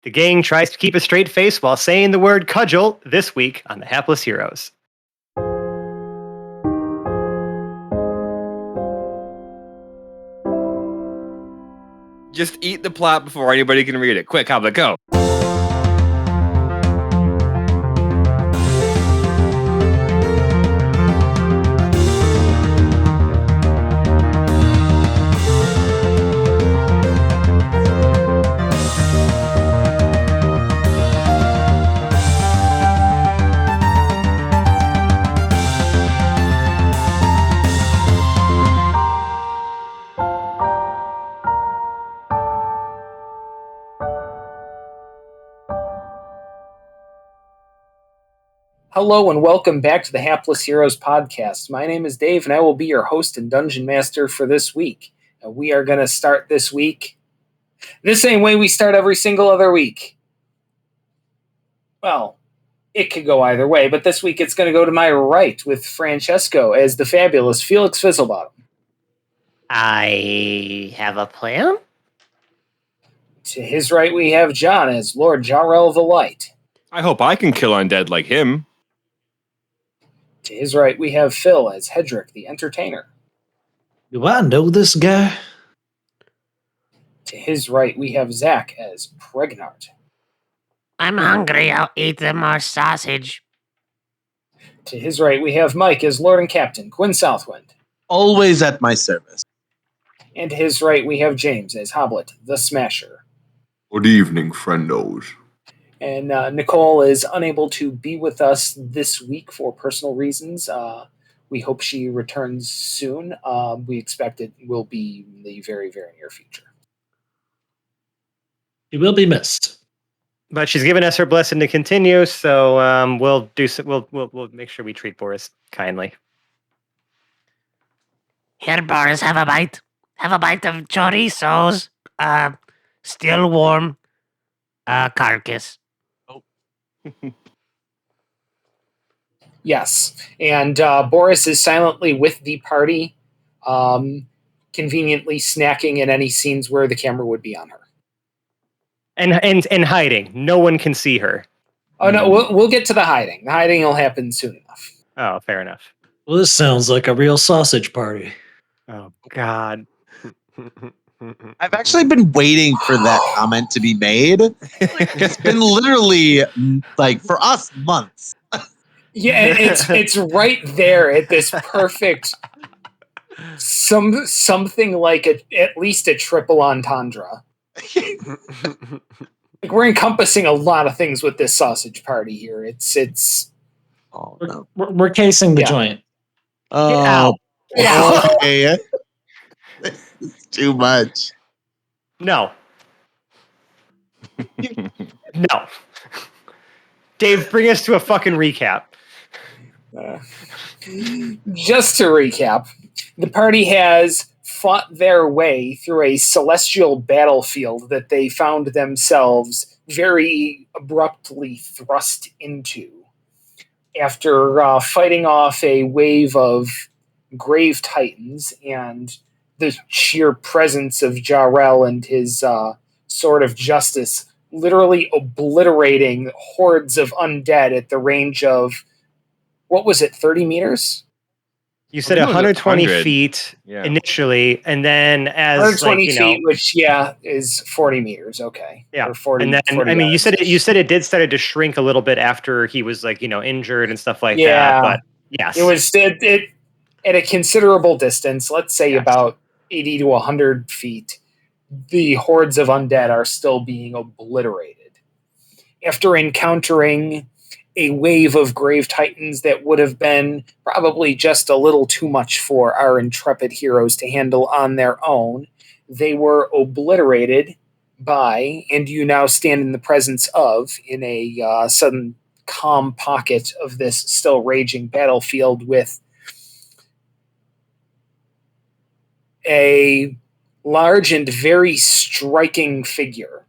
The gang tries to keep a straight face while saying the word cudgel this week on the Hapless Heroes. Just eat the plot before anybody can read it. Quick, Hobbit, go. Hello and welcome back to the Hapless Heroes podcast. My name is Dave and I will be your host and dungeon master for this week. We are going to start this week the same way we start every single other week. Well, it could go either way, but this week it's going to go to my right with Francesco as the fabulous Felix Fizzlebottom. I have a plan? To his right we have John as Lord Jha'rell the Light. I hope I can kill undead like him. To his right we have Phil as Hedrick the Entertainer. Do I know this guy? To his right we have Zach as Pregnart. I'm hungry. I'll eat some more sausage. To his right we have Mike as Lord and Captain Quinn Southwind. Always at my service. And to his right we have James as Hoblet the Smasher. Good evening, friendos. And Nicole is unable to be with us this week for personal reasons. We hope she returns soon. We expect it will be in the very, very near future. He will be missed. But she's given us her blessing to continue, so we'll do. We'll make sure we treat Boris kindly. Here, Boris, have a bite. Have a bite of chorizo's still warm carcass. Yes, and Boris is silently with the party, conveniently snacking in any scenes where the camera would be on her. And hiding. No one can see her. Oh no, we'll get to the hiding. The hiding will happen soon enough. Oh, fair enough. Well, this sounds like a real sausage party. Oh, God. I've actually been waiting for that comment to be made. It's been literally, for us, months. Yeah, it's right there at this perfect something like at least a triple entendre. We're encompassing a lot of things with this sausage party here. It's. Oh no, We're casing the joint. Oh, Get out. okay. It's too much. No. No. Dave, bring us to a fucking recap. Just to recap, the party has fought their way through a celestial battlefield that they found themselves very abruptly thrust into. After fighting off a wave of grave titans and the sheer presence of Jha'rell and his sword of justice literally obliterating hordes of undead at the range of, what was it, 30 meters? You said 120 feet initially, and then as 120 feet, which is 40 meters. Okay, yeah. Or 40, and then 40 I mean, yards. you said it did started to shrink a little bit after he was injured and stuff like Yeah. that. But yes, It was it at a considerable distance. Let's say about 80 to 100 feet. The hordes of undead are still being obliterated. After encountering a wave of grave titans that would have been probably just a little too much for our intrepid heroes to handle on their own, they were obliterated by, and you now stand in the presence of, in a sudden calm pocket of this still raging battlefield, with a large and very striking figure.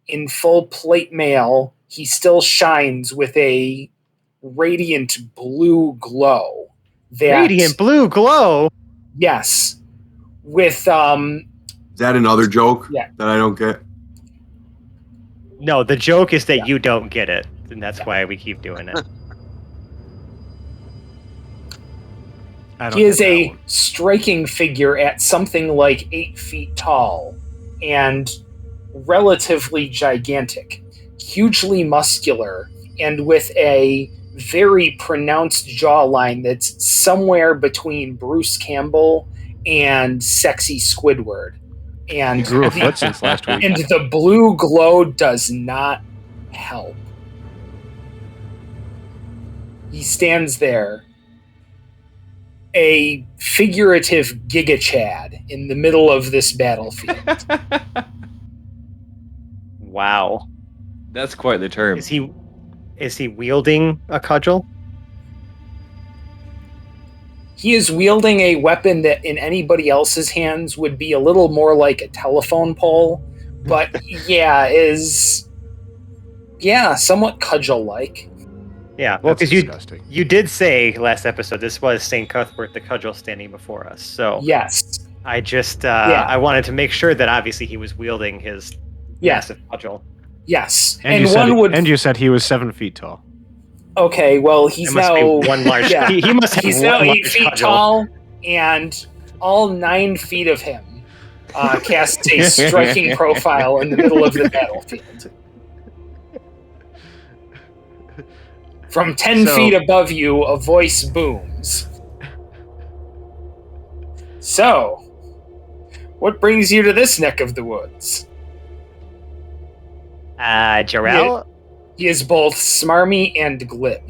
In full plate mail, he still shines with a radiant blue glow. Radiant blue glow? Yes. With Is that another joke Yeah. that I don't get? No, the joke is that you don't get it, and that's why we keep doing it. He is a striking figure at something like 8 feet tall and relatively gigantic, hugely muscular, and with a very pronounced jawline that's somewhere between Bruce Campbell and Sexy Squidward. And He grew a foot since last week. And the blue glow does not help. He stands there, a figurative Giga Chad in the middle of this battlefield. Wow. That's quite the term. Is he wielding a cudgel? He is wielding a weapon that in anybody else's hands would be a little more like a telephone pole, but is somewhat cudgel-like. Yeah, well, That's because disgusting. you did say last episode this was St. Cuthbert the cudgel standing before us. So Yes. I just I wanted to make sure that obviously he was wielding his massive cudgel. Yes. And you said he was 7 feet tall. Okay, well, he's There must now be one large. yeah. He must have He's one now 8 large feet cudgel. tall, and all 9 feet of him casts a striking profile in the middle of the battlefield. From 10 feet above you, a voice booms. So, what brings you to this neck of the woods? Jha'rell? He is both smarmy and glib.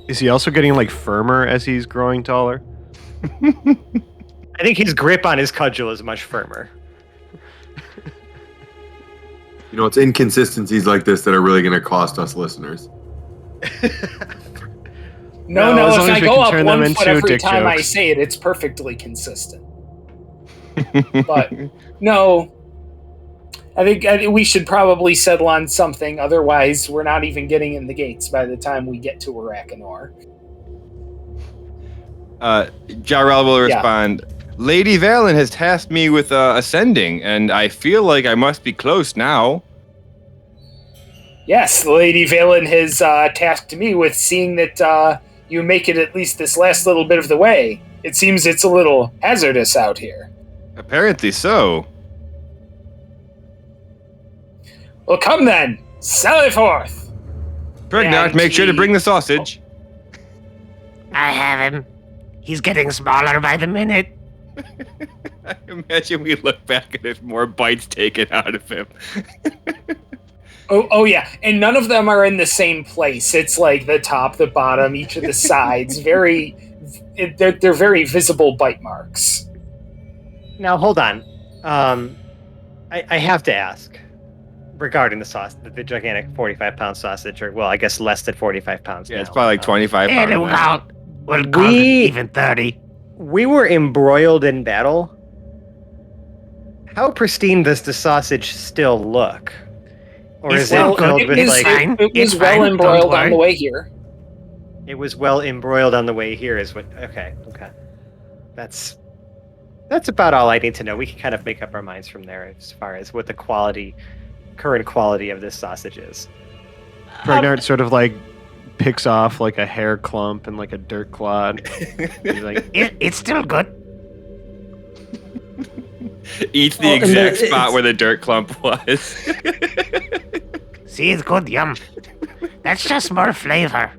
Is he also getting like firmer as he's growing taller? I think his grip on his cudgel is much firmer. You know, it's inconsistencies like this that are really going to cost us listeners. No, as if long as I we go can up turn 1 them foot into every dick time I jokes. say it, it's perfectly consistent. But no, I think we should probably settle on something. Otherwise, we're not even getting in the gates by the time we get to Arakanor. Jha'rell will respond. Lady Valen has tasked me with ascending, and I feel like I must be close now. Yes, Lady Valen has tasked me with seeing that you make it at least this last little bit of the way. It seems it's a little hazardous out here. Apparently so. Well, come then. Sally forth. Pregnant, And make sure to he- bring the sausage. I have him. He's getting smaller by the minute. I imagine we look back and there's more bites taken out of him. Oh yeah, and none of them are in the same place. It's like the top, the bottom, each of the sides. They're very visible bite marks. Now hold on. I have to ask regarding the sausage, the gigantic 45-pound sausage, or well, I guess less than 45 pounds. Yeah, now. it's probably like 25 And pounds. we'll call it even 30. We were embroiled in battle. How pristine does the sausage still look? Or is Well, it filled it with was, like? fine. it was It's well fine, embroiled don't on worry. the way here. It was well embroiled on the way here. Is what? Okay. That's about all I need to know. We can kind of make up our minds from there as far as what the current quality of this sausage is. Pregnant sort of like picks off like a hair clump and like a dirt clod. He's like, It's still good. Eats the Oh, and exact the- spot it's- where the dirt clump was. See, it's good. Yum. That's just more flavor.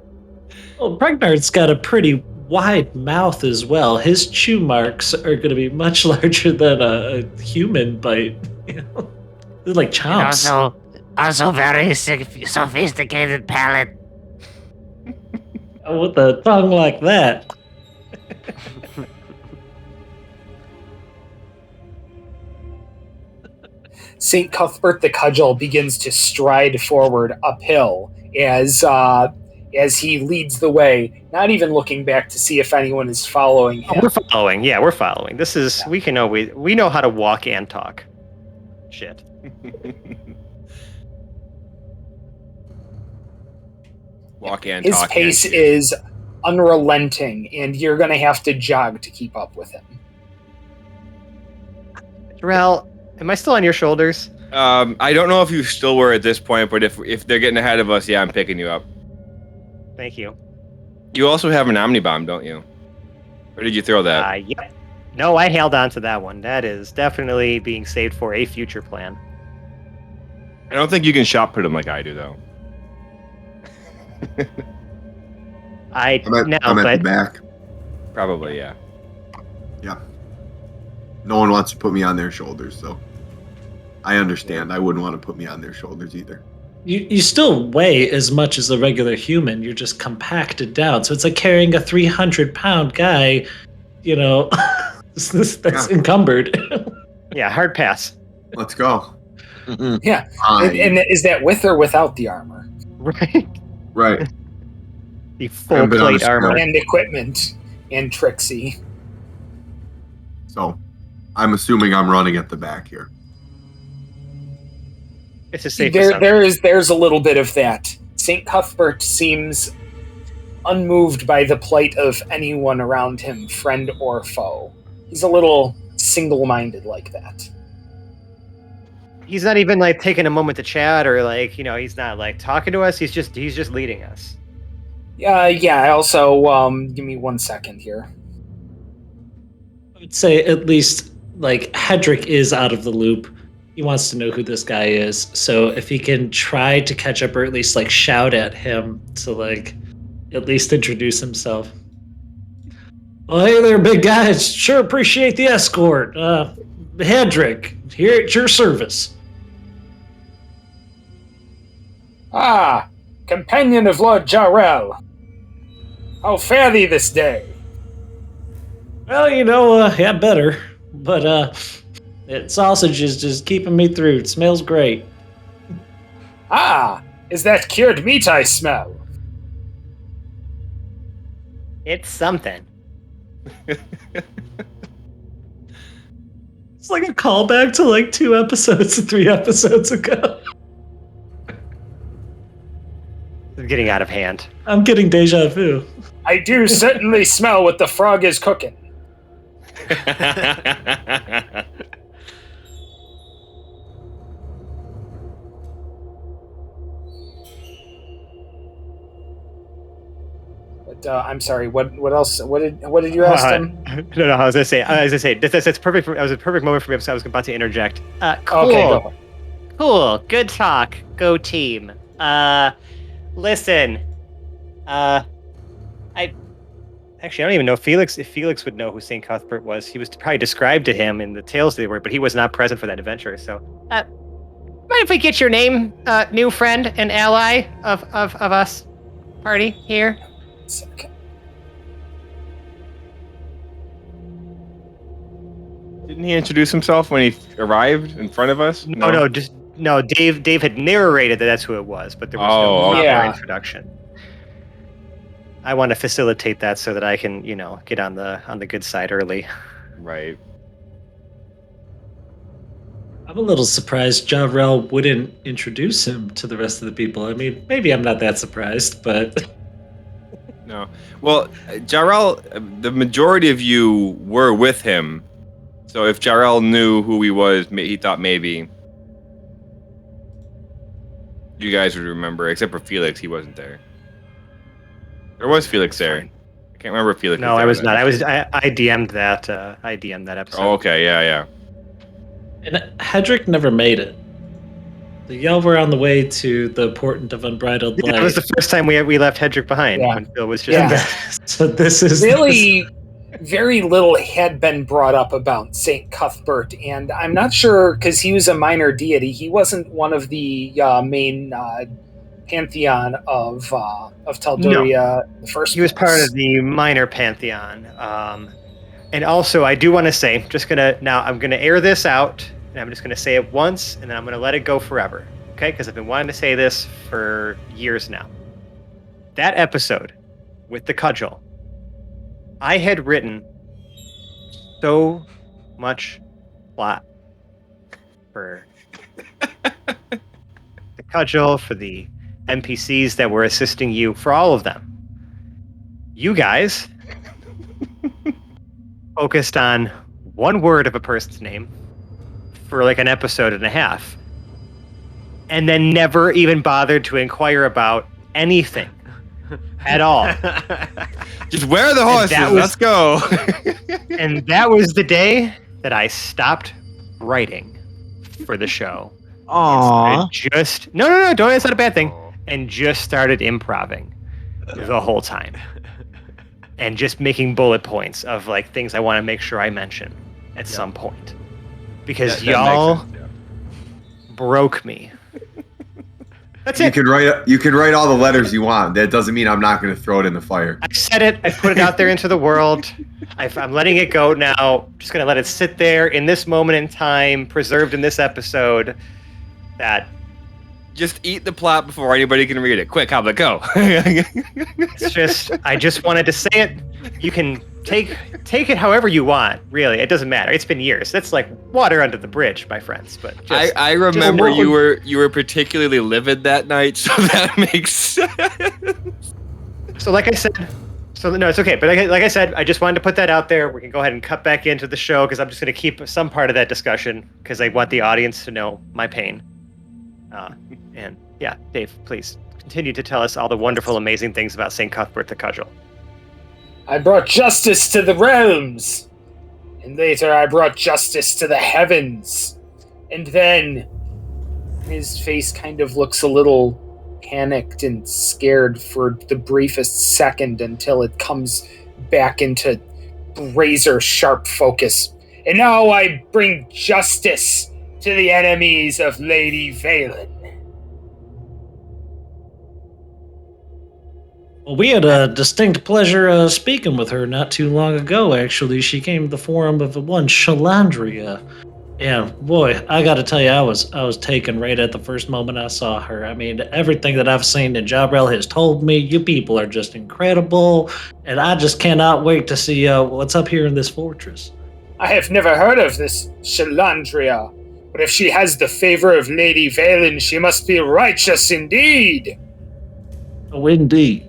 Well, Pregnart's got a pretty wide mouth as well. His chew marks are going to be much larger than a human bite. You know, they're like And chomps. also very sophisticated palate. With a tongue like that. St. Cuthbert the Cudgel begins to stride forward uphill as he leads the way, not even looking back to see if anyone is following him. We're following. Yeah, we're following. This is we know how to walk and talk. Shit. Walk in, His talk pace in. is unrelenting, and you're going to have to jog to keep up with him. Jha'rell, am I still on your shoulders? I don't know if you still were at this point, but if they're getting ahead of us, yeah, I'm picking you up. Thank you. You also have an Omnibomb, don't you? Or did you throw that? Yep. No, I held on to that one. That is definitely being saved for a future plan. I don't think you can shot put them like I do, though. I'm at the back. Probably, yeah. Yeah. No one wants to put me on their shoulders, so I understand. I wouldn't want to put me on their shoulders either. You still weigh as much as a regular human. You're just compacted down. So it's like carrying a 300-pound guy, that's encumbered. Yeah, hard pass. Let's go. Yeah. And is that with or without the armor? Right. Right. The full plate armor. And equipment and Trixie. So I'm assuming I'm running at the back here. It's a safe there's a little bit of that. St. Cuthbert seems unmoved by the plight of anyone around him, friend or foe. He's a little single-minded like that. He's not even like taking a moment to chat or like, he's not like talking to us. He's just leading us. Yeah, also, give me 1 second here. I would say at least like Hedrick is out of the loop. He wants to know who this guy is. So if he can try to catch up or at least like shout at him to like at least introduce himself. Well, hey there, big guy. Sure appreciate the escort. Hedrick, here at your service. Ah, companion of Lord Jha'rell. How fare thee this day? Well, yeah, better. But that sausage is just keeping me through. It smells great. Ah, is that cured meat I smell? It's something. It's like a callback to like 3 episodes ago. It's getting out of hand. I'm getting deja vu. I do certainly smell what the frog is cooking. But I'm sorry. What else? What did you ask him? No. I was gonna say. That's perfect. That was a perfect moment for me. So I was about to interject. Cool. Okay, go. Cool. Good talk. Go team. Listen. I don't even know if Felix would know who St. Cuthbert was. He was probably described to him in the tales they were, but he was not present for that adventure. So, mind if we get your name, new friend and ally of us party here? Okay. Didn't he introduce himself when he arrived in front of us? No. Dave had narrated that that's who it was, but there was no proper introduction. I want to facilitate that so that I can, get on the good side early. Right. I'm a little surprised Jha'rell wouldn't introduce him to the rest of the people. I mean, maybe I'm not that surprised, but... No. Well, Jha'rell, the majority of you were with him. So if Jha'rell knew who he was, he thought maybe you guys would remember, except for Felix, he wasn't there. Or was Felix there? I can't remember if Felix. No, I was not. I DM'd that. I DM'd that episode. Oh, okay, yeah. And Hedrick never made it. Y'all were on the way to the Portent of Unbridled Light. That was the first time we left Hedrick behind. Yeah. When Phil was just So this is really very little had been brought up about St. Cuthbert, and I'm not sure because he was a minor deity. He wasn't one of the main pantheon of Tal'Daria. The first he was part of the minor pantheon. And also, I do want to say, I'm gonna air this out, and I'm just gonna say it once, and then I'm gonna let it go forever. Okay? Because I've been wanting to say this for years now. That episode with the cudgel, I had written so much plot for the cudgel, for the NPCs that were assisting you, for all of them. You guys focused on one word of a person's name for like an episode and a half. and then never even bothered to inquire about anything at all. Just where are the horses? Let's go. And that was the day that I stopped writing for the show. Aww. Just no, don't. It's not a bad thing. And just started improving the whole time, and just making bullet points of like things I want to make sure I mention at some point, because That y'all makes sense, yeah. broke me. That's You it. can write all the letters you want. That doesn't mean I'm not going to throw it in the fire. I said it. I put it out there into the world. I'm letting it go now. Just gonna let it sit there in this moment in time, preserved in this episode. That Just eat the plot before anybody can read it. Quick, Hobbit, go. it's just. I just wanted to say it. You can take it however you want. Really, it doesn't matter. It's been years. That's like water under the bridge, my friends. But just, I remember just- you were particularly livid that night, so that makes sense. So like I said, no, it's okay. But like I said, I just wanted to put that out there. We can go ahead and cut back into the show because I'm just going to keep some part of that discussion because I want the audience to know my pain. And yeah, Dave, please continue to tell us all the wonderful, amazing things about St. Cuthbert the Cudgel. I brought justice to the realms, and later I brought justice to the heavens. And then his face kind of looks a little panicked and scared for the briefest second until it comes back into razor sharp focus. And now I bring justice to the enemies of Lady Valen. Well, we had a distinct pleasure speaking with her not too long ago, actually. She came to the forum of one Shalandria. Yeah, boy, I gotta tell you, I was taken right at the first moment I saw her. I mean, everything that I've seen that Jha'rell has told me, you people are just incredible, and I just cannot wait to see what's up here in this fortress. I have never heard of this Shalandria, but if she has the favor of Lady Valen, she must be righteous indeed. Oh, indeed.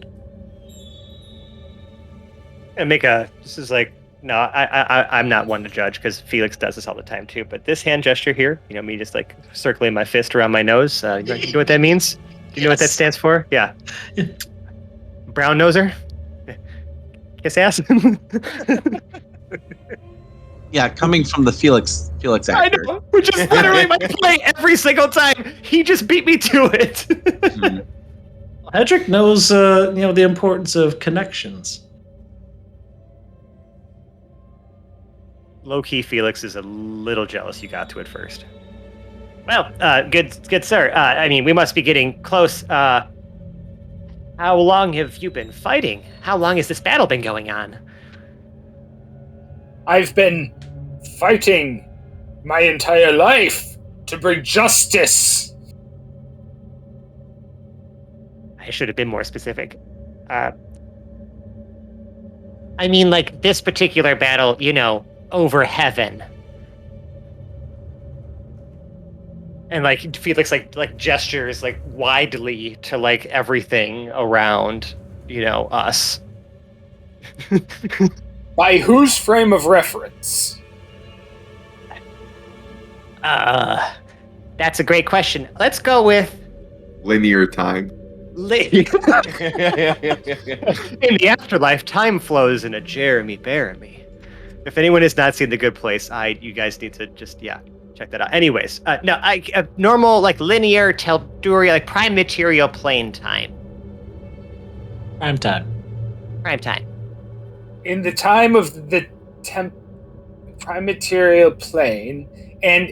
And this is like, no, I'm not one to judge because Felix does this all the time too. But this hand gesture here, me just like circling my fist around my nose. You know what that means? Do you know what that stands for? Yeah. Brown noser. Kiss ass. Yeah, coming from the Felix I actor. know, which is literally my play every single time. He just beat me to it. Hedrick knows, the importance of connections. Low-key Felix is a little jealous you got to it first. Well, good sir. I mean, we must be getting close. How long have you been fighting? How long has this battle been going on? I've been fighting my entire life to bring justice. I should have been more specific. I mean, like, this particular battle, over heaven. And like Felix like gestures like widely to like everything around, us. By whose frame of reference? That's a great question. Let's go with Linear time. in the afterlife, time flows in a Jeremy Bearimy. If anyone has not seen The Good Place, you guys need to just check that out. Anyways, normal like linear Telduria, like prime material plane time. Prime time. Prime time. In the time of the prime material plane, and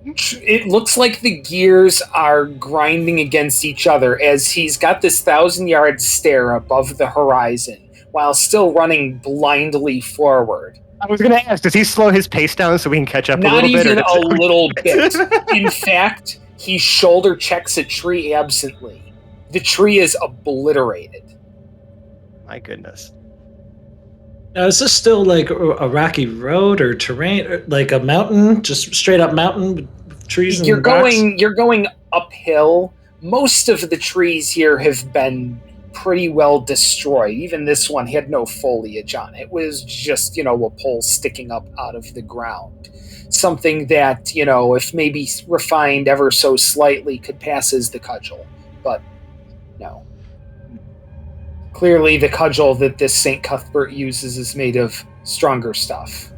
it looks like the gears are grinding against each other as he's got this 1,000-yard stare above the horizon while still running blindly forward. I was gonna ask, does he slow his pace down so we can catch up a Not little bit? even a little bit. In fact, he shoulder checks a tree absently. The tree is obliterated. My goodness. Now, is this still like a rocky road or terrain, or like a mountain, just straight up mountain with trees and rocks? You're going uphill. Most of the trees here have been pretty well destroyed. Even this one had no foliage on it. It was just, a pole sticking up out of the ground. something that, if maybe refined ever so slightly, could pass as the cudgel. But no. Clearly, the cudgel that this St. Cuthbert uses is made of stronger stuff.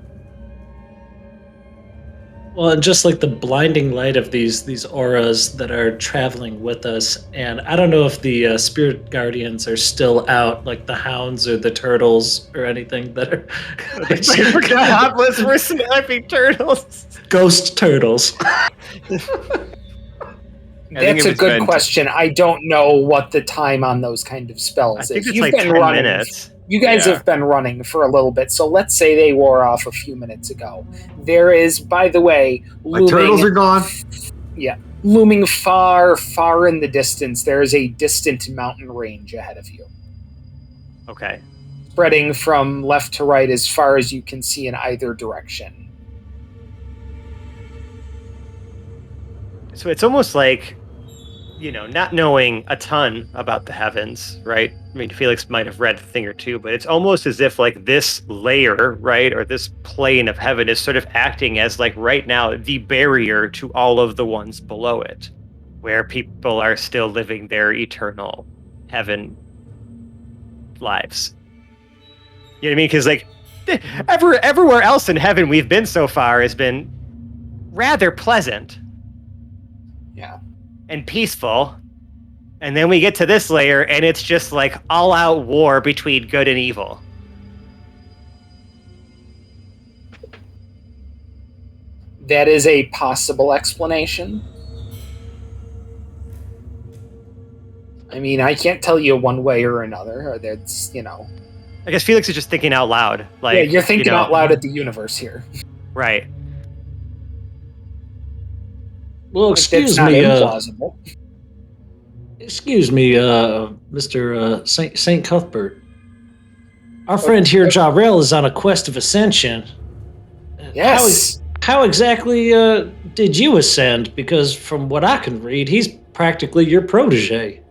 Well, and just like the blinding light of these auras that are traveling with us, and I don't know if the spirit guardians are still out, like the hounds or the turtles or anything that are I forgot we're snapping turtles. ghost turtles. That's a good question. I don't know what the time on those kind of spells I is. think it's You've like been 10 running. minutes. You guys Yeah. have been running for a little bit, so let's say they wore off a few minutes ago. There is, by the way, My turtles are gone. looming far, far in the distance, there is a distant mountain range ahead of you, Okay. spreading from left to right as far as you can see in either direction. So it's almost like, not knowing a ton about the heavens, right? I mean, Felix might have read a thing or two, but it's almost as if like this layer, right, or this plane of heaven is sort of acting as like right now the barrier to all of the ones below it, where people are still living their eternal heaven lives. You know what I mean? Because like everywhere else in heaven we've been so far has been rather pleasant. Yeah. And peaceful. And then we get to this layer and it's just like all out war between good and evil. That is a possible explanation. I mean, I can't tell you one way or another. That's, I guess Felix is just thinking out loud. Like, yeah, you're thinking out loud at the universe here. Right. Well, Like, that's not implausible. Excuse me, Mr. Saint Cuthbert. Our friend here, Jha'rell, is on a quest of ascension. Yes. How exactly did you ascend? Because from what I can read, he's practically your protege.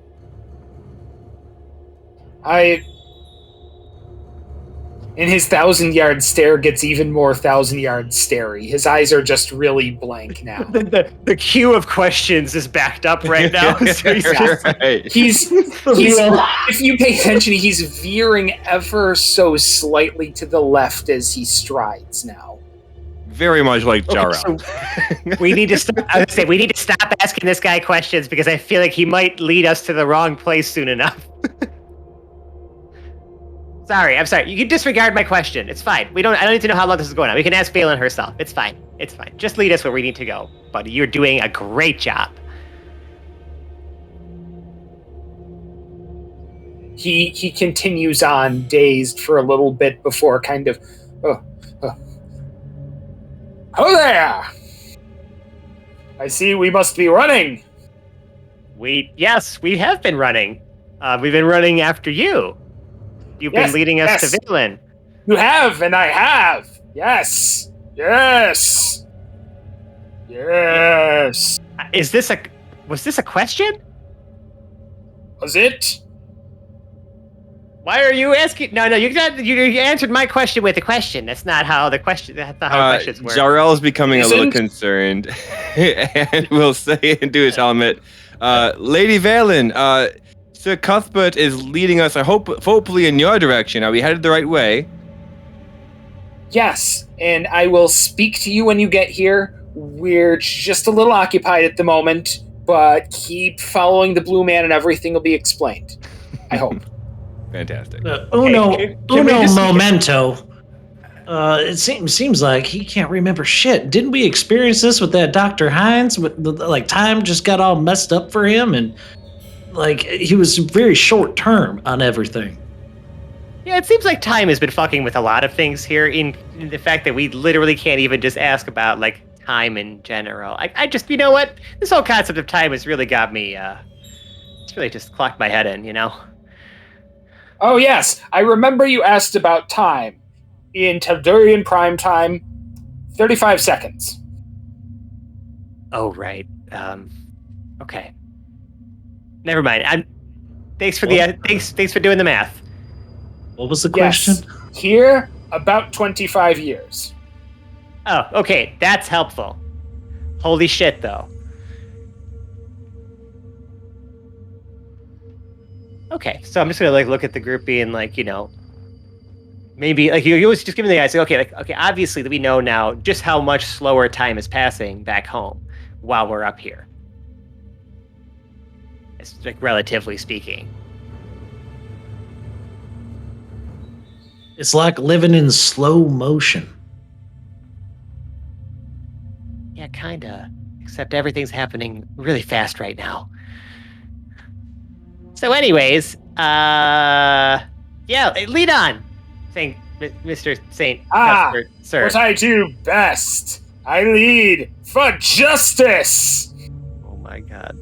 And his 1,000-yard stare gets even more 1,000-yard starey. His eyes are just really blank now. The queue of questions is backed up right now. So he's just, Right. He's if you pay attention, he's veering ever so slightly to the left as he strides now. Very much like Jha'rell. so we need to stop. I would say we need to stop asking this guy questions because I feel like he might lead us to the wrong place soon enough. I'm sorry. You can disregard my question. It's fine. I don't need to know how long this is going on. We can ask Phelan herself. It's fine. Just lead us where we need to go. Buddy, you're doing a great job. He continues on, dazed for a little bit before kind of, Oh there! I see we must be running. Yes, we have been running. We've been running after you. You've been leading us to Valen. You have, and I have. Yes. Yes. Yes. Was this a question? Was it? Why are you asking? No, you answered my question with a question. That's not how questions work. Jha'rell is becoming a little concerned, and will say into his helmet, "Lady Valen, Sir Cuthbert is leading us. Hopefully in your direction. Are we headed the right way?" Yes, and I will speak to you when you get here. We're just a little occupied at the moment, but keep following the blue man, and everything will be explained. I hope. Fantastic. Uno just- momento. It seems like he can't remember shit. Didn't we experience this with that Dr. Hines? Like time just got all messed up for him, and like he was very short term on everything. Yeah, it seems like time has been fucking with a lot of things here. In the fact that we literally can't even just ask about like time in general. I just, you know what? This whole concept of time has really got me. It's really just clocked my head in, Oh yes, I remember you asked about time. In Taldurian prime time, 35 seconds. Oh right. Okay. Never mind. Thanks for thanks for doing the math. What was the question? Yes. Here, about 25 years. Oh, okay, that's helpful. Holy shit, though. Okay, so I'm just gonna like look at the group being like, maybe like you always just giving the guys like, okay, obviously we know now just how much slower time is passing back home while we're up here. It's like relatively speaking. It's like living in slow motion. Yeah, kinda. Except everything's happening really fast right now. So, anyways, yeah, lead on, Mr. Saint Cuthbert, sir. What I do best. I lead for justice. Oh my god.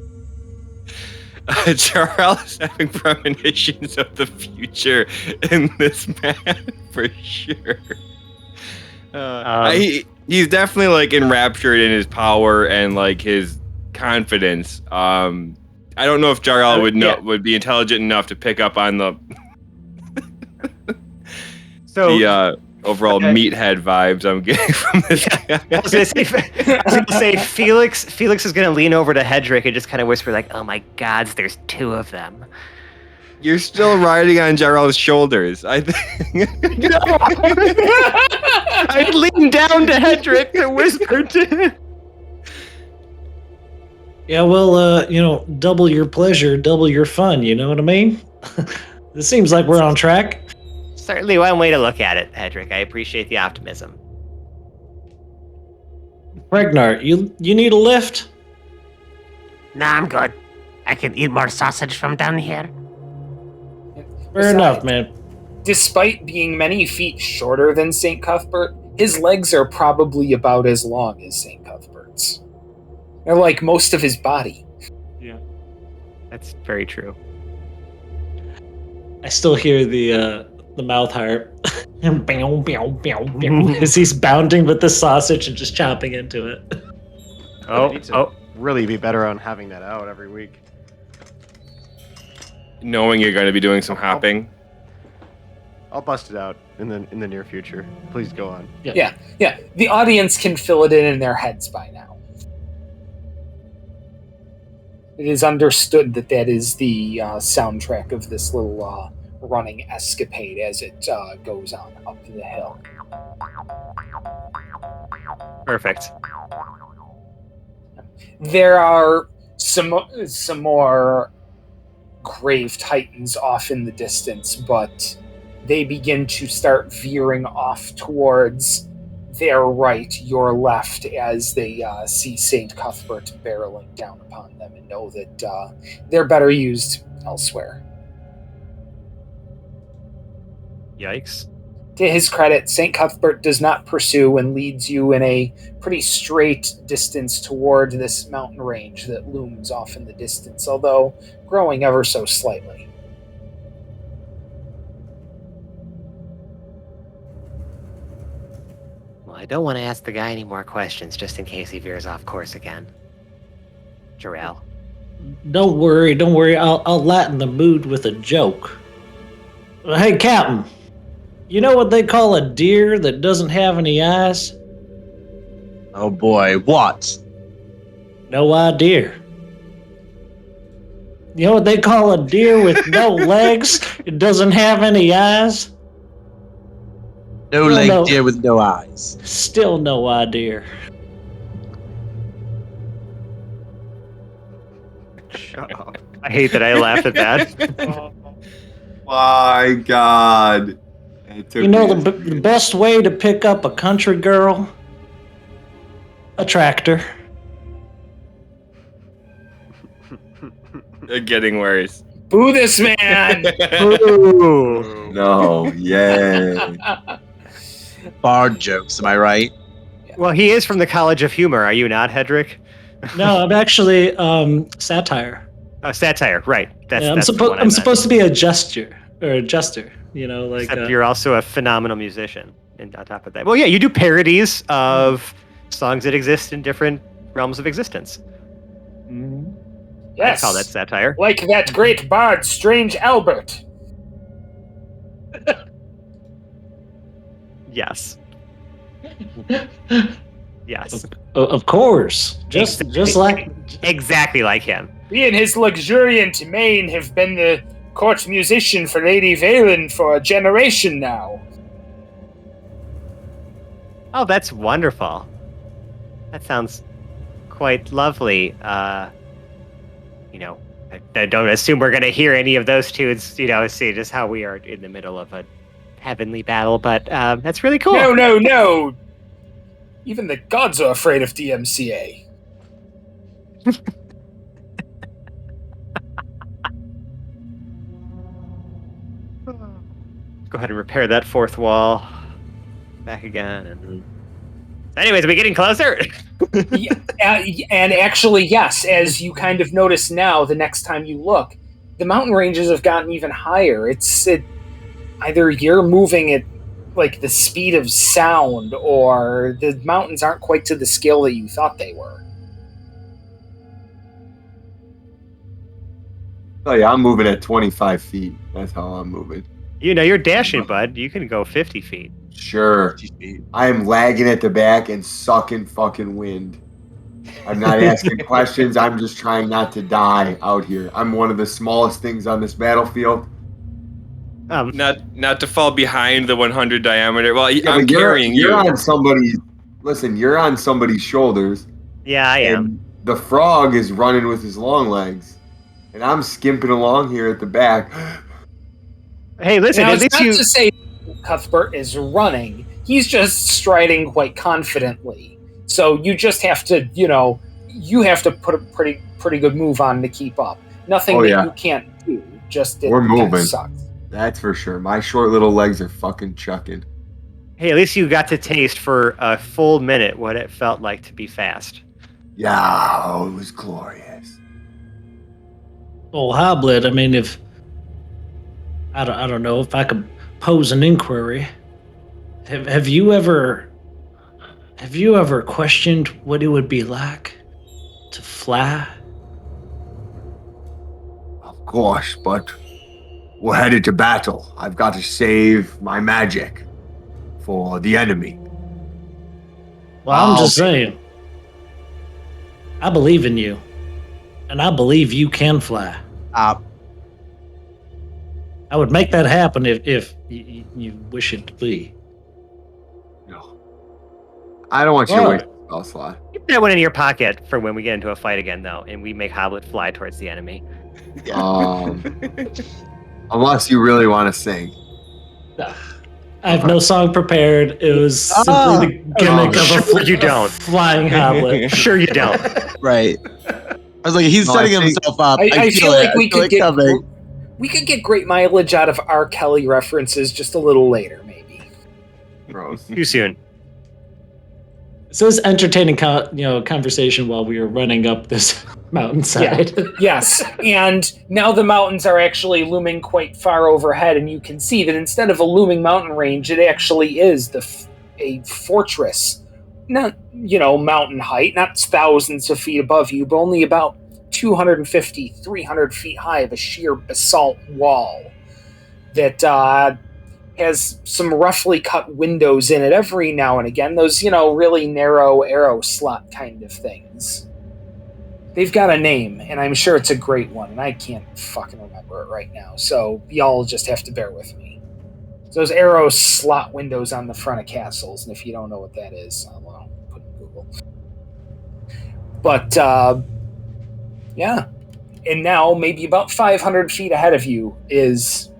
Jha'rell is having premonitions of the future in this man for sure. He's definitely like enraptured in his power and like his confidence. I don't know if Jha'rell would be intelligent enough to pick up on the overall meathead vibes I'm getting from this guy. I was gonna say Felix is gonna lean over to Hedrick and just kind of whisper like, "Oh my gods, there's two of them." You're still riding on Jha'rell's shoulders. I think. No. I lean down to Hedrick and whisper to him. Yeah, well, double your pleasure, double your fun. You know what I mean? It seems like we're on track. Certainly one way to look at it, Hedrick. I appreciate the optimism. Ragnar, you need a lift? Nah, I'm good. I can eat more sausage from down here. Fair enough, man. Despite being many feet shorter than St. Cuthbert, his legs are probably about as long as St. Cuthbert's. They're like most of his body. Yeah. That's very true. I still hear the mouth harp as he's bounding with the sausage and just chopping into it. Really be better on having that out every week. Knowing you're going to be doing some hopping. I'll bust it out in the near future. Please go on. Yeah. The audience can fill it in their heads by now. It is understood that is the soundtrack of this little running escapade as it goes on up the hill. Perfect. There are some more grave titans off in the distance, but they begin to start veering off towards their right, your left, as they see St. Cuthbert barreling down upon them and know that they're better used elsewhere. Yikes. To his credit, St. Cuthbert does not pursue and leads you in a pretty straight distance toward this mountain range that looms off in the distance, although growing ever so slightly. Well, I don't want to ask the guy any more questions just in case he veers off course again. Jha'rell. Don't worry. I'll lighten the mood with a joke. Hey, Captain. You know what they call a deer that doesn't have any eyes? Oh boy, what? No idea. You know what they call a deer with no legs? It doesn't have any eyes? No leg deer with no eyes. Still no idea. Shut up. I hate that I laughed at that. My God. You know the best way to pick up a country girl? A tractor. They're getting worse. Boo this man! Ooh. No, yay. Bard jokes, am I right? Well, he is from the College of Humor, are you not, Hedrick? No, I'm actually satire. Oh, satire, right. I'm supposed to be a jester. You know, like except you're also a phenomenal musician. And on top of that, well, yeah, you do parodies of songs that exist in different realms of existence. Yes. I call that satire. Like that great bard, Strange Albert. Yes. Yes. Of course. Just like Exactly like him. He and his luxuriant mane have been the court musician for Lady Valen for a generation now. Oh, that's wonderful. That sounds quite lovely. I don't assume we're going to hear any of those tunes, see just how we are in the middle of a heavenly battle, but that's really cool. No. Even the gods are afraid of DMCA. Go ahead and repair that fourth wall. Back again. And... Anyways, are we getting closer? And actually, yes, as you kind of notice now, the next time you look, the mountain ranges have gotten even higher. Either you're moving at like the speed of sound, or the mountains aren't quite to the scale that you thought they were. Oh yeah, I'm moving at 25 feet. That's how I'm moving. You're dashing, bud. You can go 50 feet. Sure. I am lagging at the back and sucking fucking wind. I'm not asking questions. I'm just trying not to die out here. I'm one of the smallest things on this battlefield. Not to fall behind the 100 diameter. Well, Yeah, I'm carrying you. You're on somebody's. Listen, you're on somebody's shoulders. Yeah, I am. And the frog is running with his long legs, and I'm skimping along here at the back. Hey, listen. Now, At it's least not to say Cuthbert is running. He's just striding quite confidently. So you just have to, you have to put a pretty good move on to keep up. Nothing that you can't do. Just We're moving. Sucks. That's for sure. My short little legs are fucking chucking. Hey, at least you got to taste for a full minute what it felt like to be fast. Yeah, it was glorious. Well, Hoblet, I mean, if I don't know if I could pose an inquiry. Have you ever questioned what it would be like to fly? Of course, but we're headed to battle. I've got to save my magic for the enemy. Well, I'm just saying. I believe in you, and I believe you can fly. I would make that happen if you wish it to be. No. I don't want you to waste a spell slot. Keep that one in your pocket for when we get into a fight again, though, and we make Hoblet fly towards the enemy. Unless you really want to sing. I have no song prepared. It was simply the gimmick of a flying Hoblet. Sure you don't. Right. I was like, he's setting himself up. I feel like we could get great mileage out of R. Kelly references just a little later, maybe. Gross. Too soon. So this entertaining, conversation while we were running up this mountainside. Yeah. Yes, and now the mountains are actually looming quite far overhead, and you can see that instead of a looming mountain range, it actually is a fortress. Not, mountain height, not thousands of feet above you, but only about 250, 300 feet high of a sheer basalt wall that has some roughly cut windows in it every now and again. Those, really narrow arrow slot kind of things. They've got a name, and I'm sure it's a great one, and I can't fucking remember it right now, so y'all just have to bear with me. So those arrow slot windows on the front of castles, and if you don't know what that is, I'll put it in Google. But, yeah. And now, maybe about 500 feet ahead of you is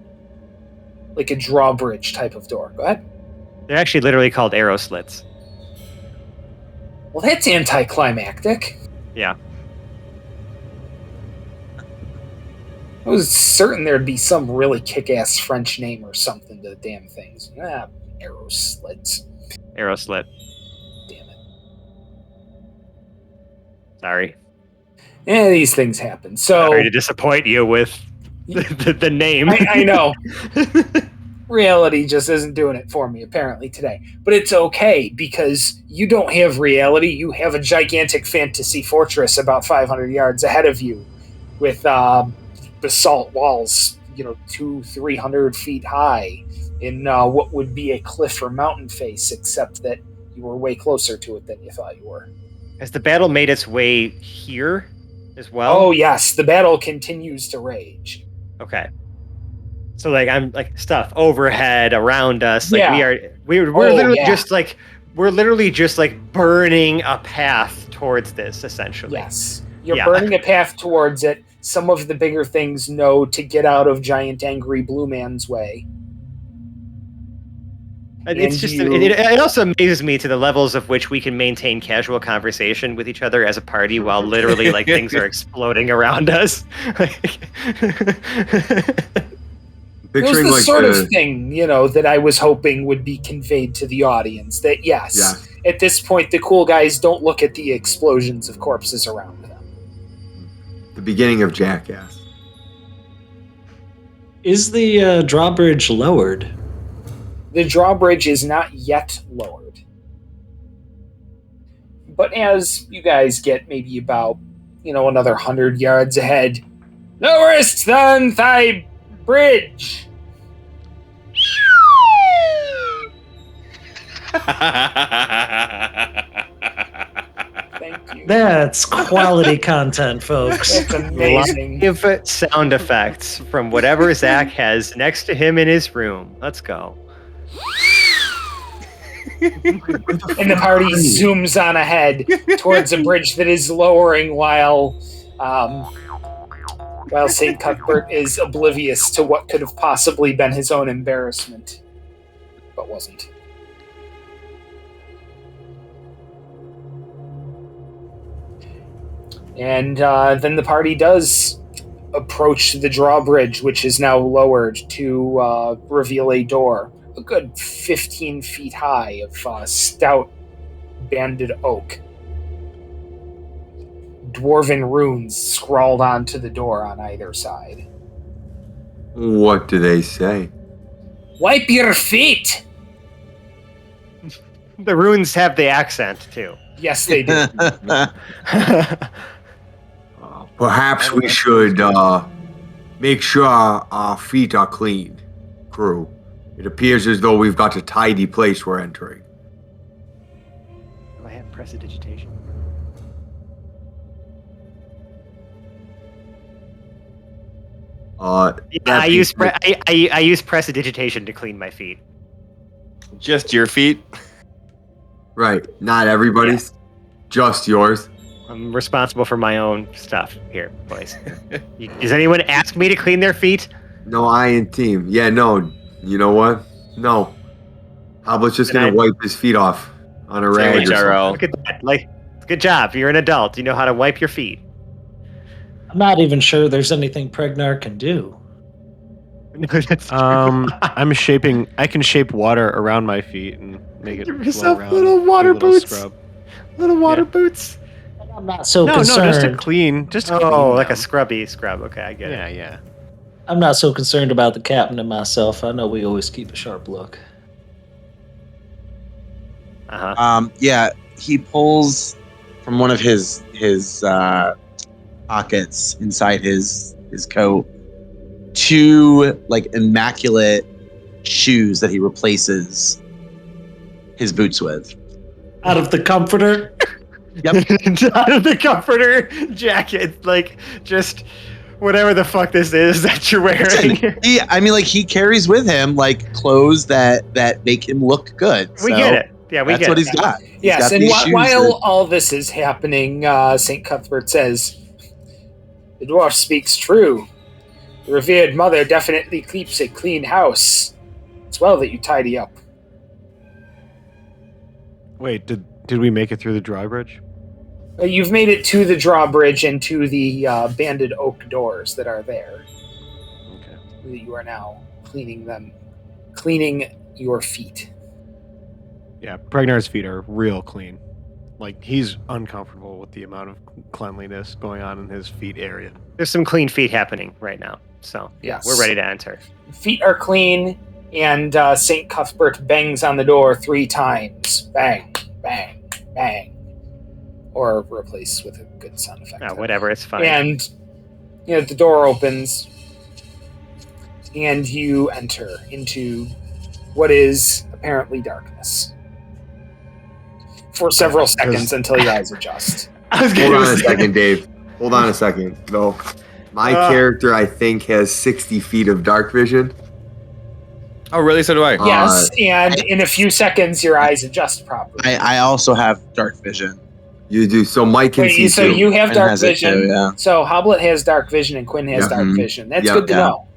like a drawbridge type of door. Go ahead. They're actually literally called arrow slits. Well, that's anticlimactic. Yeah. I was certain there'd be some really kick-ass French name or something to the damn things. Arrow slits. Arrow slit. Damn it. Sorry. Yeah, these things happen. So sorry to disappoint you with the name. I know. Reality just isn't doing it for me, apparently, today. But it's okay, because you don't have reality. You have a gigantic fantasy fortress about 500 yards ahead of you with basalt walls, 200-300 feet high in what would be a cliff or mountain face, except that You were way closer to it than you thought you were. Has the battle made its way here as well? Oh yes, the battle continues to rage. Okay. So like I'm like stuff overhead around us. Like Yeah. we're Oh, literally yeah. just like we're literally just like burning a path towards this essentially. Yes. You're Yeah. burning a path towards it. Some of the bigger things know to get out of giant angry blue man's way. And it's And just you- it also amazes me to the levels of which we can maintain casual conversation with each other as a party while literally like things are exploding around us. It was Picturing the like sort of thing, that I was hoping would be conveyed to the audience. That yes, at this point, the cool guys don't look at the explosions of corpses around them. the beginning of Jackass. Is the drawbridge lowered? The drawbridge is not yet lowered. But as you guys get maybe about, another 100 yards ahead, lowest than thy bridge. Thank you. That's quality content, folks. That's amazing. Live sound effects from whatever Zach has next to him in his room. Let's go. And the party zooms on ahead towards a bridge that is lowering while St. Cuthbert is oblivious to what could have possibly been his own embarrassment, but wasn't. And then the party does approach the drawbridge, which is now lowered to reveal a door, a good 15 feet high of stout banded oak. Dwarven runes scrawled onto the door on either side. What do they say? Wipe your feet! The runes have the accent too. Yes, they do. Perhaps we should make sure our feet are clean, crew. It appears as though we've got a tidy place we're entering. Do I have prestidigitation? Yeah, I use I use prestidigitation to clean my feet. Just your feet? Right, not everybody's, just yours. I'm responsible for my own stuff here, boys. Does anyone ask me to clean their feet? No, I and team. Yeah, no. You know what? No. Hoblet's just Then gonna wipe his feet off on a Say rag. what, or something. Jha'rell. Look at that. Like, good job. You're an adult. You know how to wipe your feet. I'm not even sure there's anything Pregnar can do. No, that's true. I can shape water around my feet and make it Give flow yourself around. little Do a water little boots. scrub. Little water Yeah. boots. I'm not so No, concerned. just to clean. Just to Oh, clean like a them. scrubby scrub. Okay, I get Yeah, it. yeah. I'm not so concerned about the captain and myself. I know we always keep a sharp look. Uh-huh. Yeah, he pulls from one of his pockets inside his coat two like immaculate shoes that he replaces his boots with. Out of the comforter. Yep. Out of the comforter jacket, like just whatever the fuck this is that you're wearing. He carries with him like clothes that make him look good. We So get it. Yeah, we That's get what it. he's got. He's Yes, got and these shoes while that- all this is happening, St. Cuthbert says, "The dwarf speaks true. The revered mother definitely keeps a clean house. It's well that you tidy up." Wait, did we make it through the drawbridge? You've made it to the drawbridge and to the banded oak doors that are there. Okay. You are now cleaning your feet. Yeah, Pregnar's feet are real clean. Like he's uncomfortable with the amount of cleanliness going on in his feet area. There's some clean feet happening right now. So, yeah, Yes. we're ready to enter. Feet are clean, and St. Cuthbert bangs on the door 3 times. Bang, bang, bang. Or replace with a good sound effect. Oh, whatever, it's fine. And the door opens, and you enter into what is apparently darkness. for several seconds until your eyes adjust. I was Hold gonna on a say- second, Dave. Hold on a second, though. My character, I think, has 60 feet of dark vision. Oh, really? So do I. Yes, and in a few seconds, your eyes adjust properly. I also have dark vision. You do. So Mike can see So too. you have And dark has it vision. too, yeah. So Hoblet has dark vision and Quinn has Yeah. dark Mhm. vision. That's Yeah. good to Yeah. know.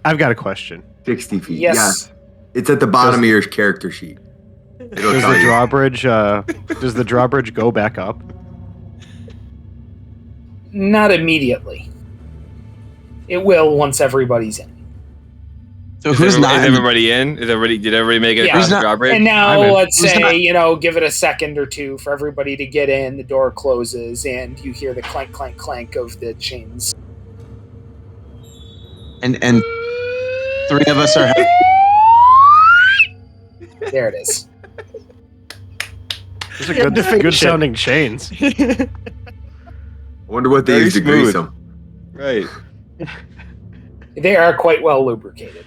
I've got a question. 60 feet. Yes. It's at the bottom Does- of your character sheet. It'll Does tell the you. drawbridge does the drawbridge go back up? Not immediately. It will once everybody's in. So Is, who's everybody, not? is everybody in? Did everybody make it Yeah. across Who's the not- drawbridge? And now I'm in. let's Who's say, not- give it a second or two for everybody to get in. The door closes and you hear the clank, clank, clank of the chains. and three of us are. There it is. Those are good sounding chains. I wonder what they Very use to grease smooth. them. Right. They are quite well lubricated.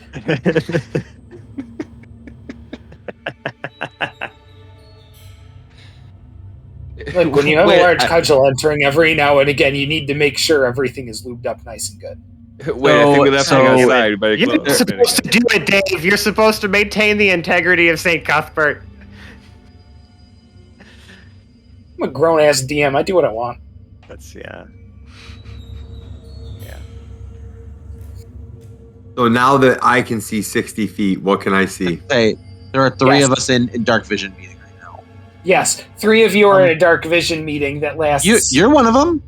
Like when you have Wait, a large I- cudgel entering every now and again, you need to make sure everything is lubed up nice and good. Wait, I think we left him So- outside. But You're not supposed to do it, Dave. You're supposed to maintain the integrity of St. Cuthbert. I'm a grown ass DM. I do what I want. That's yeah. So now that I can see 60 feet, what can I see? Say there are three Yes. of us in dark vision meeting right now. Yes, 3 of you are in a dark vision meeting that lasts. You're one of them.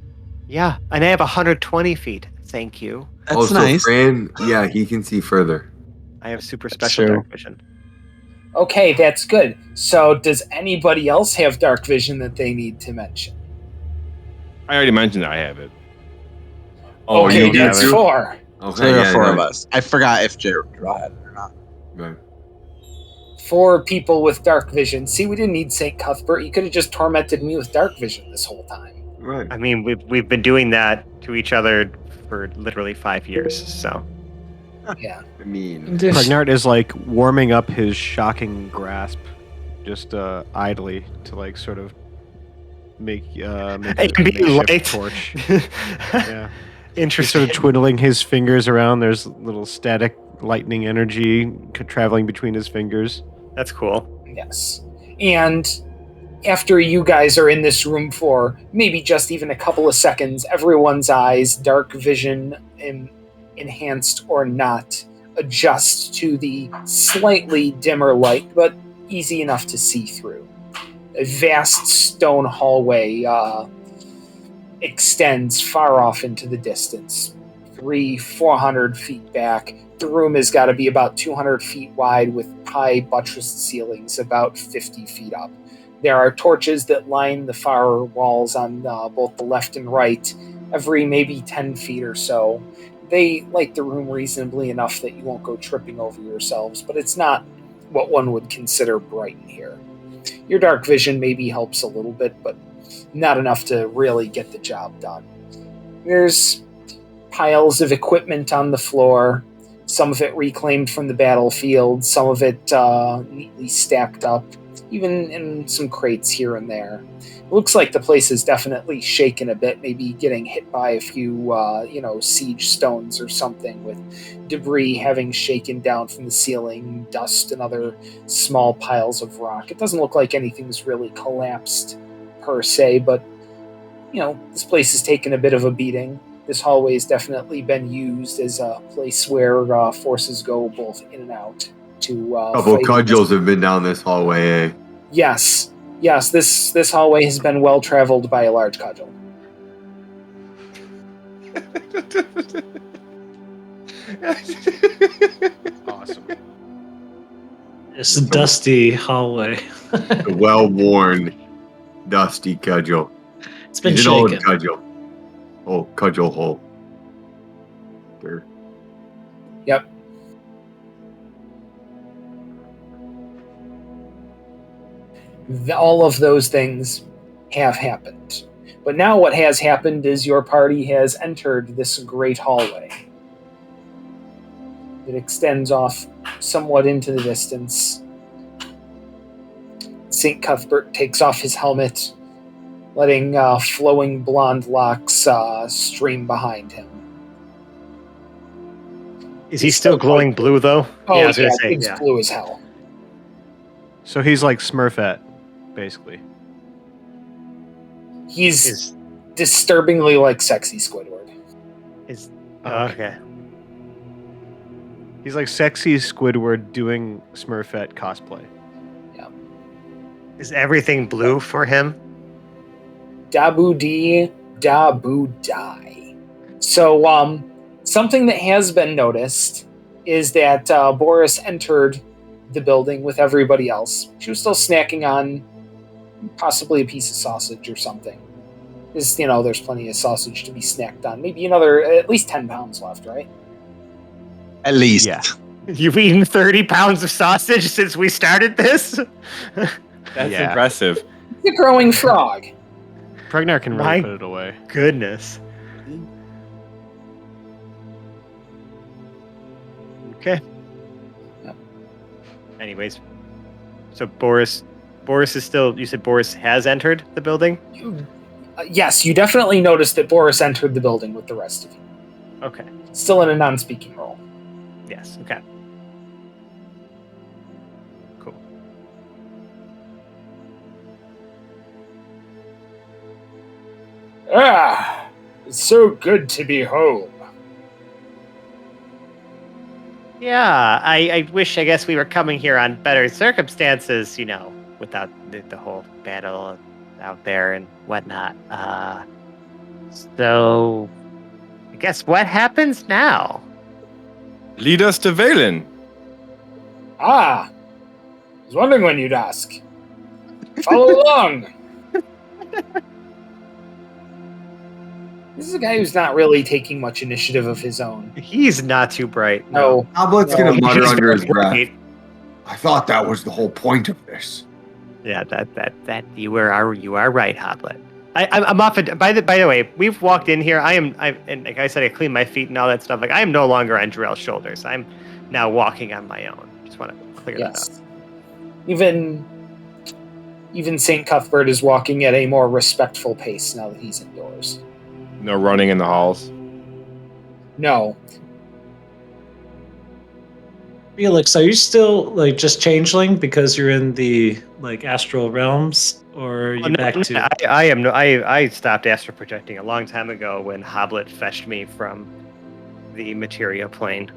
Yeah, and I have 120 feet. Thank you. That's so nice. Fran, yeah, he can see further. I have super That's special true. dark vision. Okay, that's good. So, does anybody else have dark vision that they need to mention? I already mentioned that I have it. Oh, okay, you do that's too? 4. Okay, So there are yeah, four yeah. of us. I forgot if Jha'rell had it or not. Right. 4 people with dark vision. See, we didn't need St. Cuthbert. You could have just tormented me with dark vision this whole time. Right. I mean, we've been doing that to each other for literally 5 years. So Yeah. I mean, Pregnart is like warming up his shocking grasp, just idly to like sort of make it a can be makeshift light. torch. Yeah. He's Interesting. sort of twiddling his fingers around. There's little static lightning energy traveling between his fingers. That's cool. Yes. And after you guys are in this room for maybe just even a couple of seconds, everyone's eyes, dark vision, enhanced or not, adjust to the slightly dimmer light, but easy enough to see through. A vast stone hallway extends far off into the distance, 400 feet back. The room has got to be about 200 feet wide with high buttressed ceilings about 50 feet up. There are torches that line the far walls on both the left and right, every maybe 10 feet or so. They light the room reasonably enough that you won't go tripping over yourselves, but it's not what one would consider bright in here. Your dark vision maybe helps a little bit, but not enough to really get the job done. There's piles of equipment on the floor, some of it reclaimed from the battlefield, some of it neatly stacked up, even in some crates here and there. It looks like the place is definitely shaken a bit, maybe getting hit by a few, siege stones or something, with debris having shaken down from the ceiling, dust and other small piles of rock. It doesn't look like anything's really collapsed per se, but, this place has taken a bit of a beating. This hallway has definitely been used as a place where forces go both in and out to a couple fight cudgels have been down this hallway, eh? Yes, this hallway has been well traveled by a large cudgel. Awesome. It's a dusty hallway. The well-worn, dusty cudgel. It's been He's an old shaken. cudgel. Oh, cudgel hole. There. Yep. All of those things have happened. But now what has happened is your party has entered this great hallway. It extends off somewhat into the distance. It St. Cuthbert takes off his helmet, letting flowing blonde locks stream behind him. Is he still glowing blue, though? Oh, I was gonna say, it's blue as hell. So he's like Smurfette, basically. He's disturbingly like sexy Squidward. Okay. He's like sexy Squidward doing Smurfette cosplay. Is everything blue for him? Dabu dee, dabu die. So, something that has been noticed is that Boris entered the building with everybody else. She was still snacking on possibly a piece of sausage or something. There's plenty of sausage to be snacked on. Maybe at least 10 pounds left, right? At least. Yeah. You've eaten 30 pounds of sausage since we started this? That's impressive. It's a growing frog. Pregnar can really My put it away. Goodness. Okay. Anyways, so Boris is still. You said Boris has entered the building? Yes, you definitely noticed that Boris entered the building with the rest of you. Okay. Still in a non-speaking role. Yes. Okay. Cool. It's so good to be home. Yeah, I wish, I guess we were coming here on better circumstances, without the whole battle out there and whatnot. So, I guess what happens now? Lead us to Valen. I was wondering when you'd ask. Follow along. This is a guy who's not really taking much initiative of his own. He's not too bright. No. Hoblet's gonna mutter under his breath. Right. I thought that was the whole point of this. Yeah, that you are right, Hoblet. I'm off. By the way, we've walked in here. And like I said, I cleaned my feet and all that stuff. Like, I am no longer on Jha'rell's shoulders. I'm now walking on my own. Just want to clear that up. Even St. Cuthbert is walking at a more respectful pace now that he's indoors. No running in the halls. No. Felix, are you still like just changeling because you're in the like astral realms, or are you back to? I stopped astral projecting a long time ago when Hoblet fetched me from the materia plane.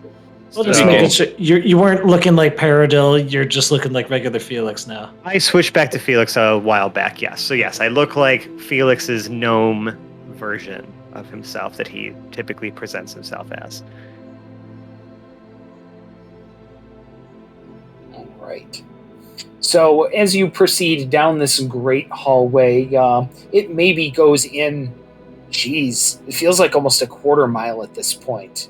Well, just making sure you weren't looking like Paradil. You're just looking like regular Felix now. I switched back to Felix a while back. Yes, so yes, I look like Felix's gnome version of himself that he typically presents himself as. All right. So as you proceed down this great hallway, it maybe goes in. Geez, it feels like almost a quarter mile at this point.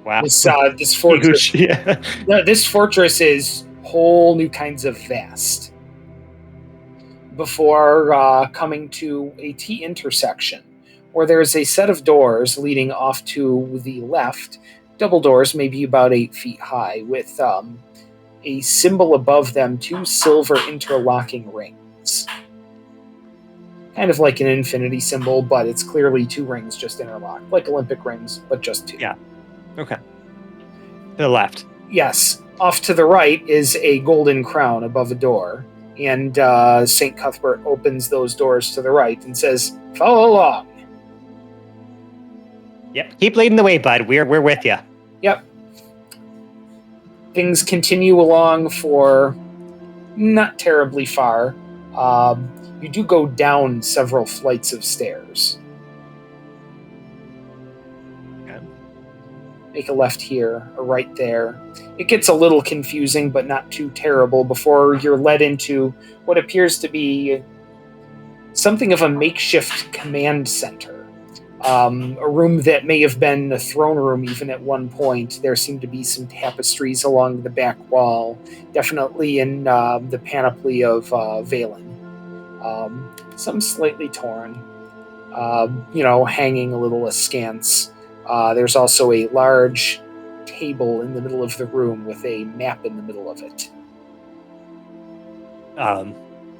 Wow. This fortress. Huge, yeah. This fortress is whole new kinds of vast. Before coming to a T intersection, where there's a set of doors leading off to the left, double doors, maybe about 8 feet high, with a symbol above them, 2 silver interlocking rings. Kind of like an infinity symbol, but it's clearly 2 rings just interlocked, like Olympic rings, but just 2. Yeah. Okay. To the left. Yes. Off to the right is a golden crown above a door, and St. Cuthbert opens those doors to the right and says, "Follow along." Yep. Keep leading the way, bud. We're with you. Yep. Things continue along for not terribly far. You do go down several flights of stairs. Okay. Make a left here, a right there. It gets a little confusing, but not too terrible before you're led into what appears to be something of a makeshift command center. A room that may have been a throne room even at one point. There seem to be some tapestries along the back wall, definitely in the panoply of Valen. Some slightly torn, hanging a little askance. There's also a large table in the middle of the room with a map in the middle of it.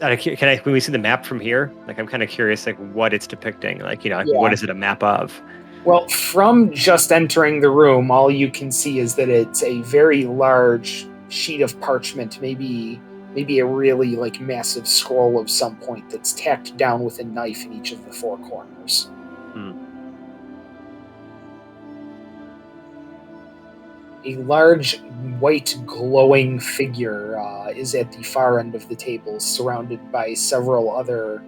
When we see the map from here, like I'm kind of curious, like what it's depicting, like Yeah. what is it a map of? Well, from just entering the room, all you can see is that it's a very large sheet of parchment, maybe a really like massive scroll of some point that's tacked down with a knife in each of the four corners. A large, white, glowing figure is at the far end of the table, surrounded by several other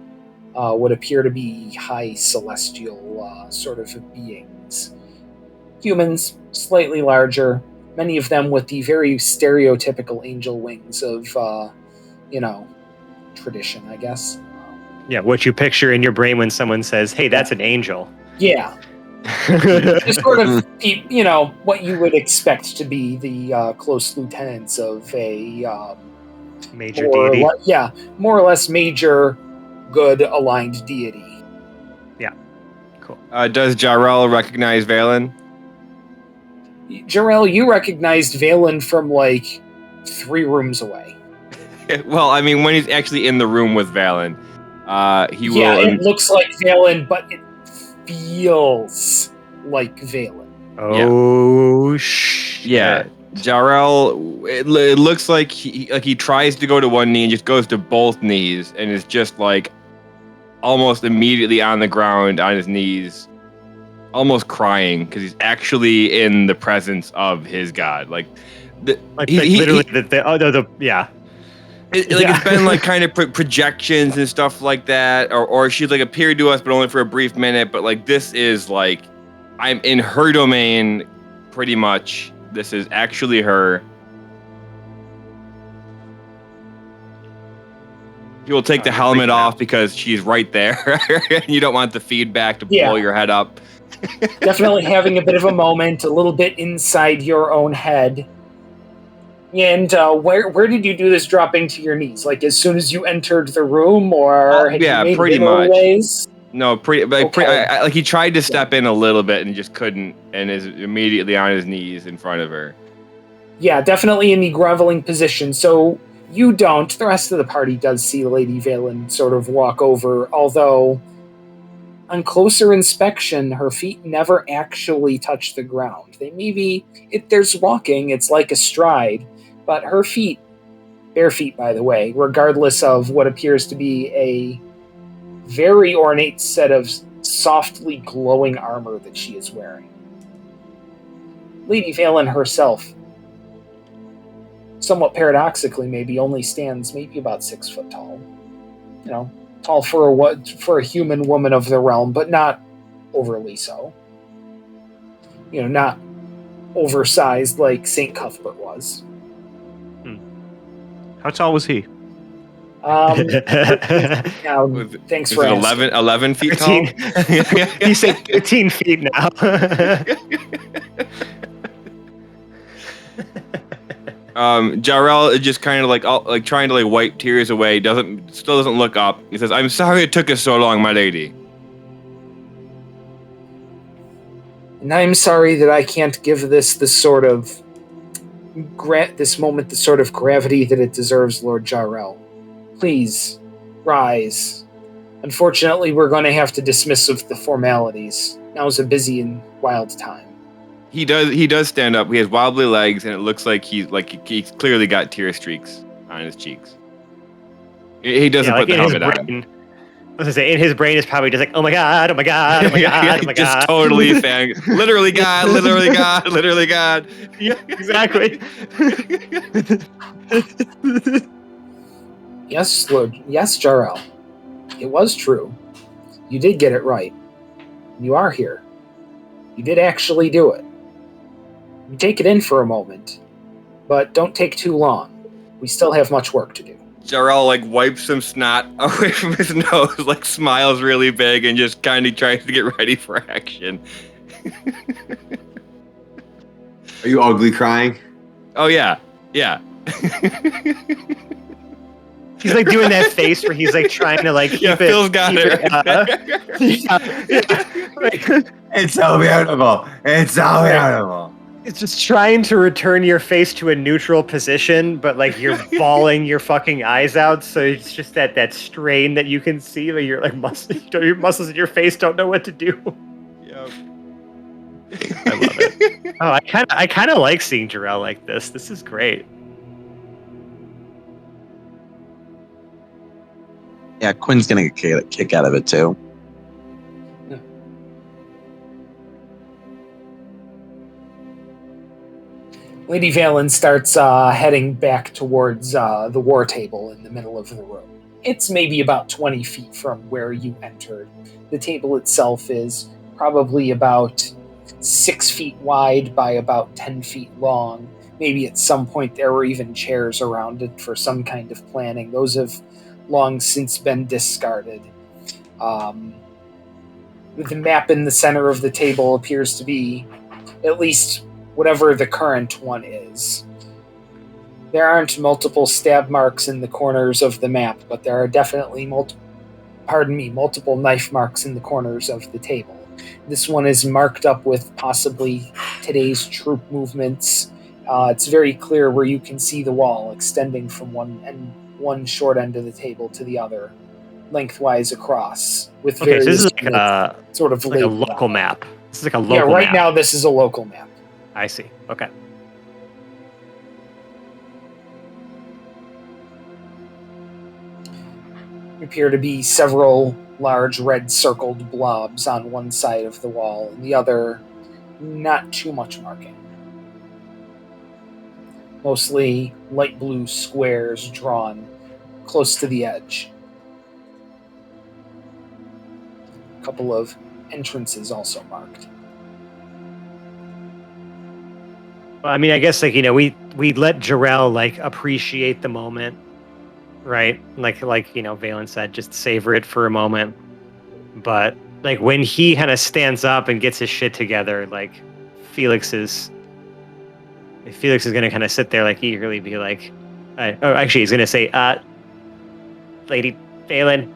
what appear to be high celestial sort of beings. Humans, slightly larger, many of them with the very stereotypical angel wings of, tradition, I guess. Yeah, what you picture in your brain when someone says, "Hey, that's an angel." Yeah. Just sort of, what you would expect to be the close lieutenants of a Major deity. More or less major, good aligned deity. Yeah, cool. Does Jha'rell recognize Valen? Jha'rell, you recognized Valen from like 3 rooms away. Well, I mean, when he's actually in the room with Valen, he will. Yeah, it looks like Valen, but it feels like Valen. Oh shit! Yeah, Jha'rell. It looks like he tries to go to one knee and just goes to both knees and is just like almost immediately on the ground on his knees, almost crying because he's actually in the presence of his god. It's been like kind of projections and stuff like that, or she's like appeared to us, but only for a brief minute. But like this is like, I'm in her domain, pretty much. This is actually her. You will take the helmet off because she's right there, and you don't want the feedback to blow your head up. Definitely having a bit of a moment, a little bit inside your own head. And where did you do this dropping to your knees? Like as soon as you entered the room, or had you made pretty it much. Ways? No, like he tried to step in a little bit and just couldn't, and is immediately on his knees in front of her. Yeah, definitely in the groveling position. So you don't. The rest of the party does see Lady Valen sort of walk over, although on closer inspection, her feet never actually touch the ground. There's walking, it's like a stride, but her feet, bare feet by the way, regardless of what appears to be a very ornate set of softly glowing armor that she is wearing. Lady Valen herself, somewhat paradoxically maybe, only stands maybe about 6 foot tall. Tall for a human woman of the realm, but not overly so. Not oversized like St. Cuthbert was. How tall was he? Now, thanks for asking. 11 feet tall? You say 13 feet now. Jha'rell is just kind of like trying to like wipe tears away. Still doesn't look up. He says, "I'm sorry it took us so long, my lady." And I'm sorry that I can't give this the sort of this moment the sort of gravity that it deserves, Lord Jha'rell. Please, rise. Unfortunately, we're going to have to dismiss of the formalities. Now's a busy and wild time. He does stand up. He has wobbly legs, and it looks like he's clearly got tear streaks on his cheeks. He doesn't put the helmet on. I was gonna say, in his brain is probably just like, oh my god, oh my god, oh my god, oh my god. Just totally fan. Literally God, literally God, literally God. Yeah, exactly. Yes, Lord. Yes, Jha'rell. It was true. You did get it right. You are here. You did actually do it. You take it in for a moment, but don't take too long. We still have much work to do. Jha'rell like wipes some snot away from his nose, like smiles really big, and just kind of tries to get ready for action. Are you ugly crying? Oh yeah. He's like doing that face where he's like trying to like keep Phil's got it. It's so beautiful. It's so beautiful. It's just trying to return your face to a neutral position, but like you're bawling your fucking eyes out, so it's just that strain that you can see, like you're like your muscles in your face don't know what to do. Yep. I love it. Oh, I kind of like seeing Jha'rell like this. This is great. Yeah, Quinn's gonna get a kick out of it too. Lady Valen starts heading back towards the war table in the middle of the room. It's maybe about 20 feet from where you entered. The table itself is probably about 6 feet wide by about 10 feet long. Maybe at some point there were even chairs around it for some kind of planning. Those have long since been discarded. The map in the center of the table appears to be at least whatever the current one is. There aren't multiple stab marks in the corners of the map, but there are definitely multiple knife marks in the corners of the table. This one is marked up with possibly today's troop movements. It's very clear where you can see the wall extending from one short end of the table to the other, lengthwise across, with Okay, so various this is like a sort of like a labeled local out. map. This is like a local Yeah, right map. now this is a local map. I see. Okay. Appear to be several large red circled blobs on one side of the wall, and the other not too much marking. Mostly light blue squares drawn close to the edge. A couple of entrances also marked. Well, I mean, I guess like we let Jha'rell like appreciate the moment, right? Like Valen said, just savor it for a moment. But like when he kind of stands up and gets his shit together, like Felix is gonna kind of sit there like eagerly be like, actually he's gonna say, Lady Valen,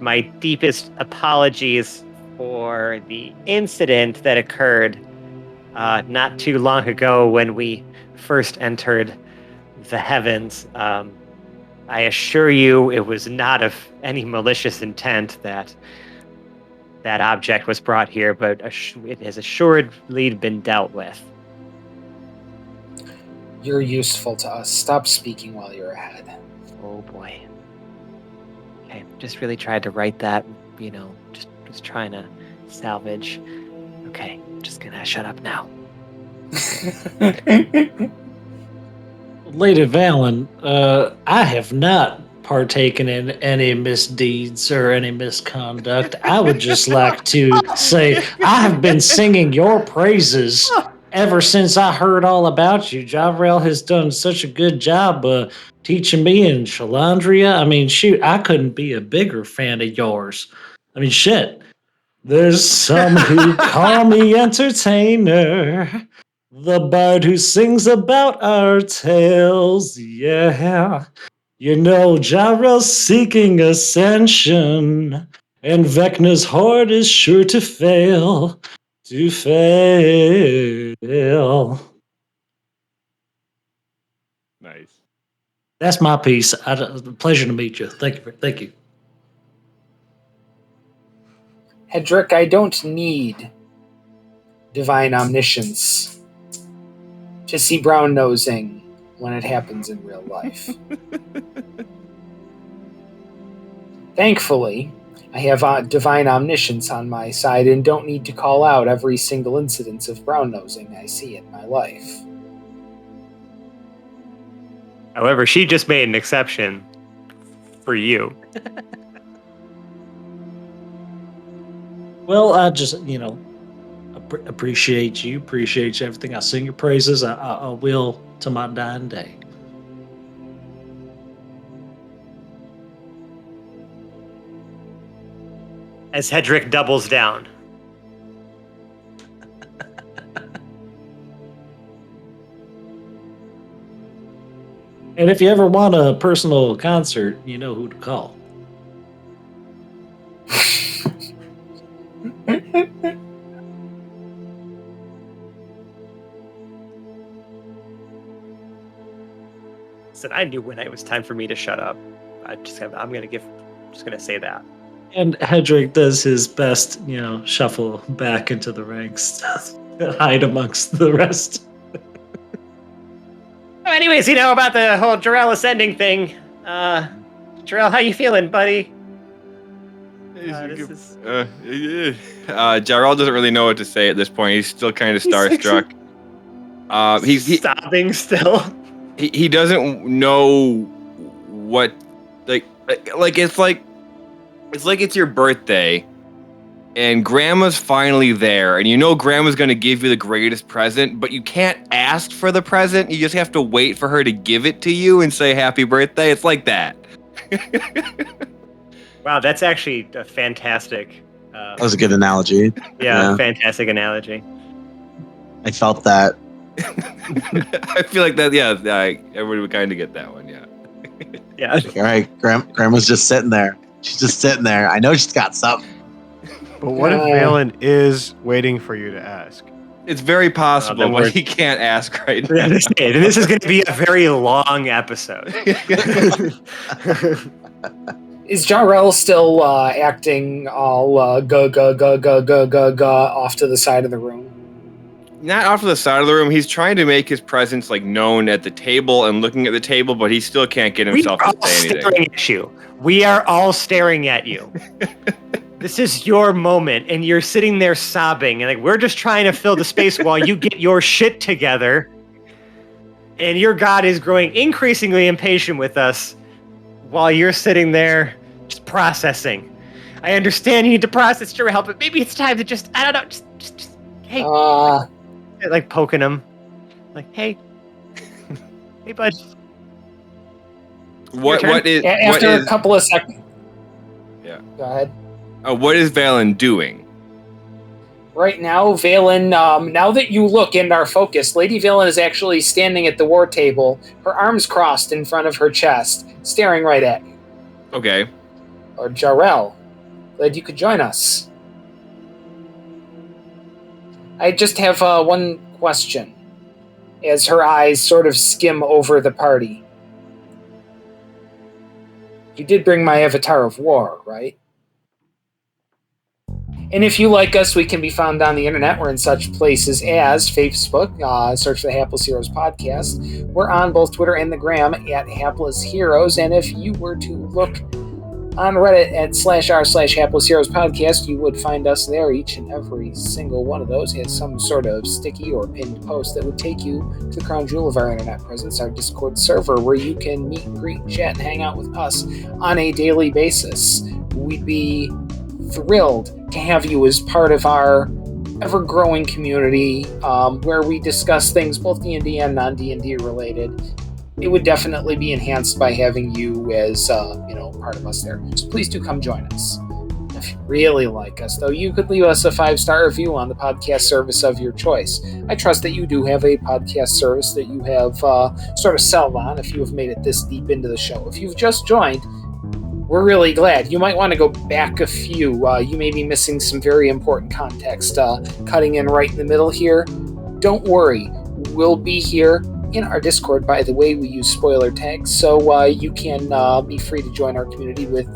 my deepest apologies for the incident that occurred not too long ago when we first entered the heavens. I assure you it was not of any malicious intent that object was brought here, but it has assuredly been dealt with. You're useful to us. Stop speaking while you're ahead. Oh boy. Okay, just really tried to write that, just trying to salvage. Okay, just gonna shut up now. Lady Valen, I have not partaken in any misdeeds or any misconduct. I would just like to say I have been singing your praises ever since I heard all about you. Jha'rell has done such a good job teaching me in Shalandria. I mean, shoot, I couldn't be a bigger fan of yours. I mean, shit. There's some who call me entertainer. The bard who sings about our tales, yeah. You know, Jha'rell's seeking ascension, and Vecna's horde is sure to fail. To fail. Nice. That's my piece. Pleasure to meet you. Thank you. Hedrick, I don't need divine omniscience to see brown nosing when it happens in real life. Thankfully, I have divine omniscience on my side and don't need to call out every single incidence of brown nosing I see in my life. However, she just made an exception for you. Well, I just, appreciate you, appreciate everything. I sing your praises. I will to my dying day. As Hedrick doubles down. And if you ever want a personal concert, you know who to call. Said I knew when it was time for me to shut up. I'm gonna say that. And Hedrick does his best, shuffle back into the ranks to hide amongst the rest. Oh, anyways, about the whole Jha'rell ascending thing. Jha'rell, how you feeling, buddy? Jha'rell doesn't really know what to say at this point. He's still kind of starstruck. He's sobbing still. He doesn't know what it's like it's your birthday and grandma's finally there and grandma's going to give you the greatest present, but you can't ask for the present. You just have to wait for her to give it to you and say happy birthday. It's like that. Wow, that's actually a fantastic that was a good analogy. Yeah, fantastic analogy. I felt that. I feel like that. Yeah, everybody would kind of get that one. Yeah. Yeah. All right, Grandma's just sitting there. She's just sitting there. I know she's got something. But what if Valen is waiting for you to ask? It's very possible, but he can't ask right now. This is going to be a very long episode. Is Jha'rell still acting all off to the side of the room? Not off to the side of the room. He's trying to make his presence known at the table and looking at the table, but he still can't get himself to say anything. We are all staring at you. This is your moment, and you're sitting there sobbing, and we're just trying to fill the space while you get your shit together. And your god is growing increasingly impatient with us while you're sitting there just processing. I understand you need to process, Jha'rell, but maybe it's time to just hey. Poking him. Hey. Hey, bud. After a couple of seconds. Yeah. Go ahead. What is Valen doing? Right now, Valen, now that you look and are focused, Lady Valen is actually standing at the war table, her arms crossed in front of her chest, staring right at you. Okay. Or Jha'rell, glad you could join us. I just have one question, as her eyes sort of skim over the party. You did bring my avatar of war, right? And if you like us, we can be found on the internet. We're in such places as Facebook, search for the Hapless Heroes podcast. We're on both Twitter and the Gram at Hapless Heroes. And if you were to look on Reddit at /r/Hapless Heroes podcast, you would find us there. Each and every single one of those has some sort of sticky or pinned post that would take you to the crown jewel of our internet presence, our Discord server, where you can meet, greet, chat, and hang out with us on a daily basis. We'd be thrilled to have you as part of our ever-growing community, where we discuss things both D&D and non-D&D related. It would definitely be enhanced by having you as part of us there. So please do come join us. If you really like us, though, you could leave us a 5-star review on the podcast service of your choice. I trust that you do have a podcast service that you have sort of settled on if you have made it this deep into the show. If you've just joined, we're really glad. You might want to go back a few. You may be missing some very important context. Cutting in right in the middle here. Don't worry. We'll be here in our Discord. By the way, we use spoiler tags, so you can be free to join our community with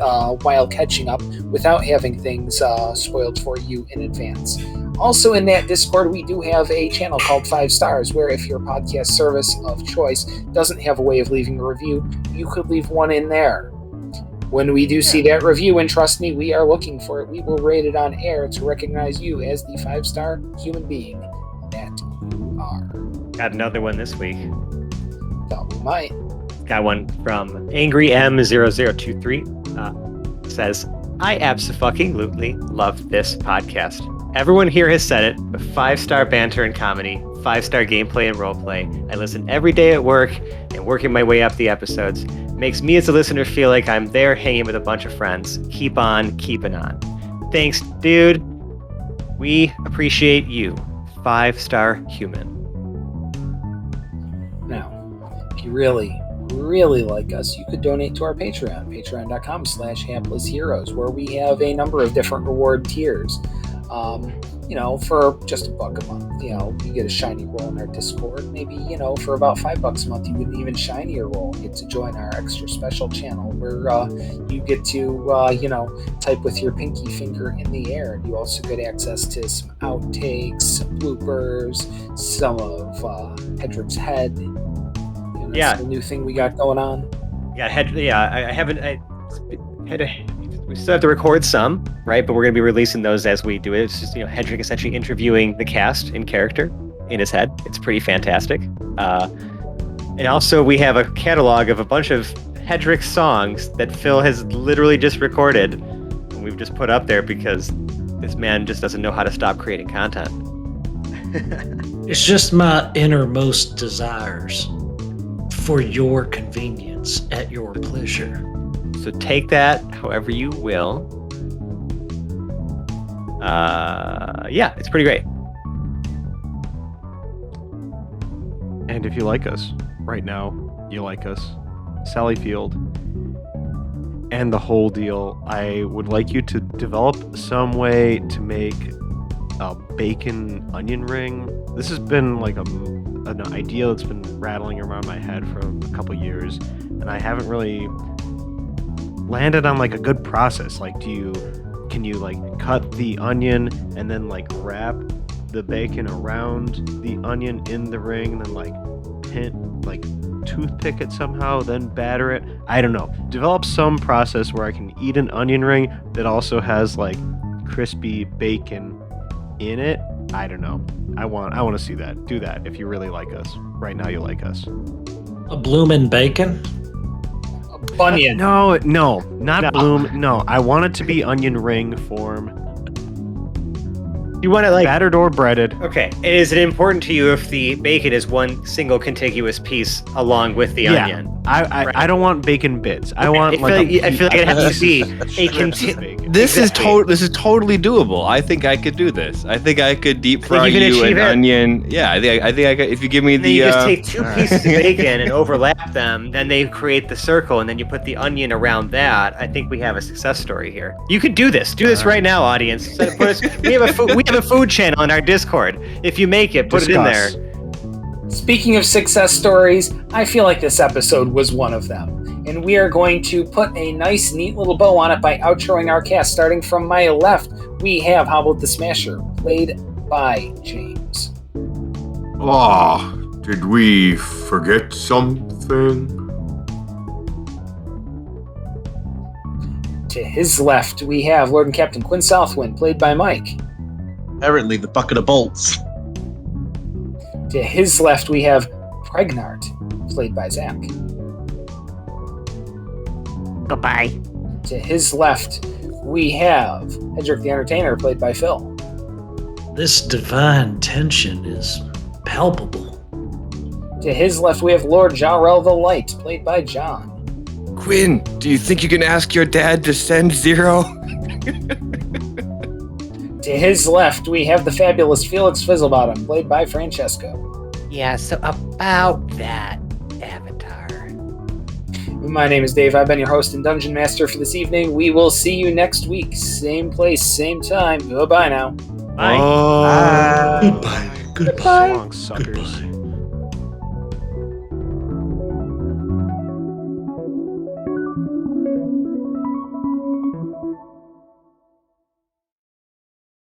while catching up without having things spoiled for you in advance. Also in that Discord, we do have a channel called 5 Stars, where if your podcast service of choice doesn't have a way of leaving a review, you could leave one in there. When we do see that review, and trust me, we are looking for it, we will rate it on air to recognize you as the 5-star human being that you are. Got another one this week. Thought we might. Got one from Angry M0023. Says, I abso-fucking-lutely love this podcast. Everyone here has said it, but 5-star banter and comedy, 5-star gameplay and roleplay. I listen every day at work and working my way up the episodes. Makes me as a listener feel like I'm there hanging with a bunch of friends. Keep on keeping on. Thanks, dude. We appreciate you. 5-star human. Now, if you really like us, you could donate to our Patreon, patreon.com/haplessheroes, where we have a number of different reward tiers. for just $1 a month, you get a shiny roll in our Discord. Maybe, for about $5 a month, you get an even shinier roll. You get to join our extra special channel where you get to, type with your pinky finger in the air. And you also get access to some outtakes, some bloopers, some of Hedrick's head. That's the new thing we got going on. Yeah, we still have to record some, right? But we're going to be releasing those as we do it. It's just, Hedrick essentially interviewing the cast in character in his head. It's pretty fantastic. And also we have a catalog of a bunch of Hedrick songs that Phil has literally just recorded. And we've just put up there because this man just doesn't know how to stop creating content. It's just my innermost desires for your convenience at your pleasure. So take that however you will. It's pretty great. And if you like us right now, you like us, Sally Field, and the whole deal, I would like you to develop some way to make a bacon onion ring. This has been like an idea that's been rattling around my head for a couple years, and I haven't really landed on like a good process. Like, can you like cut the onion and then like wrap the bacon around the onion in the ring, and then like toothpick it somehow, then batter it? I don't know. Develop some process where I can eat an onion ring that also has like crispy bacon in it. I don't know. I want to see that. Do that if you really like us. Right now you like us. A bloomin' bacon? Bunion. No, not bloom. No, I want it to be onion ring form. You want it like battered or breaded. Okay. Is it important to you if the bacon is one single contiguous piece along with the onion? I don't want bacon bits. I want I feel like it has to be This is totally doable. I think I could do this. I think I could deep fry you an onion. Yeah, I think I could. If you give me then you just take two pieces of bacon and overlap them, then they create the circle, and then you put the onion around that. I think we have a success story here. You could do this. Do this right now, audience. We have a food channel in our Discord. If you make it, put it in there. Speaking of success stories, I feel like this episode was one of them. And we are going to put a nice, neat little bow on it by outroing our cast. Starting from my left, we have How About the Smasher, played by James. Did we forget something? To his left, we have Lord and Captain Quinn Southwind, played by Mike. Apparently, the bucket of bolts. To his left, we have Pregnart, played by Zach. Goodbye. To his left, we have Hedrick the Entertainer, played by Phil. This divine tension is palpable. To his left, we have Lord Jha'rell the Light, played by John. Quinn, do you think you can ask your dad to send Zero? To his left, we have the fabulous Felix Fizzlebottom, played by Francesco. Yeah, so about that avatar. My name is Dave. I've been your host and Dungeon Master for this evening. We will see you next week. Same place, same time. Goodbye now. Bye. Oh. Goodbye. So long, suckers. Goodbye.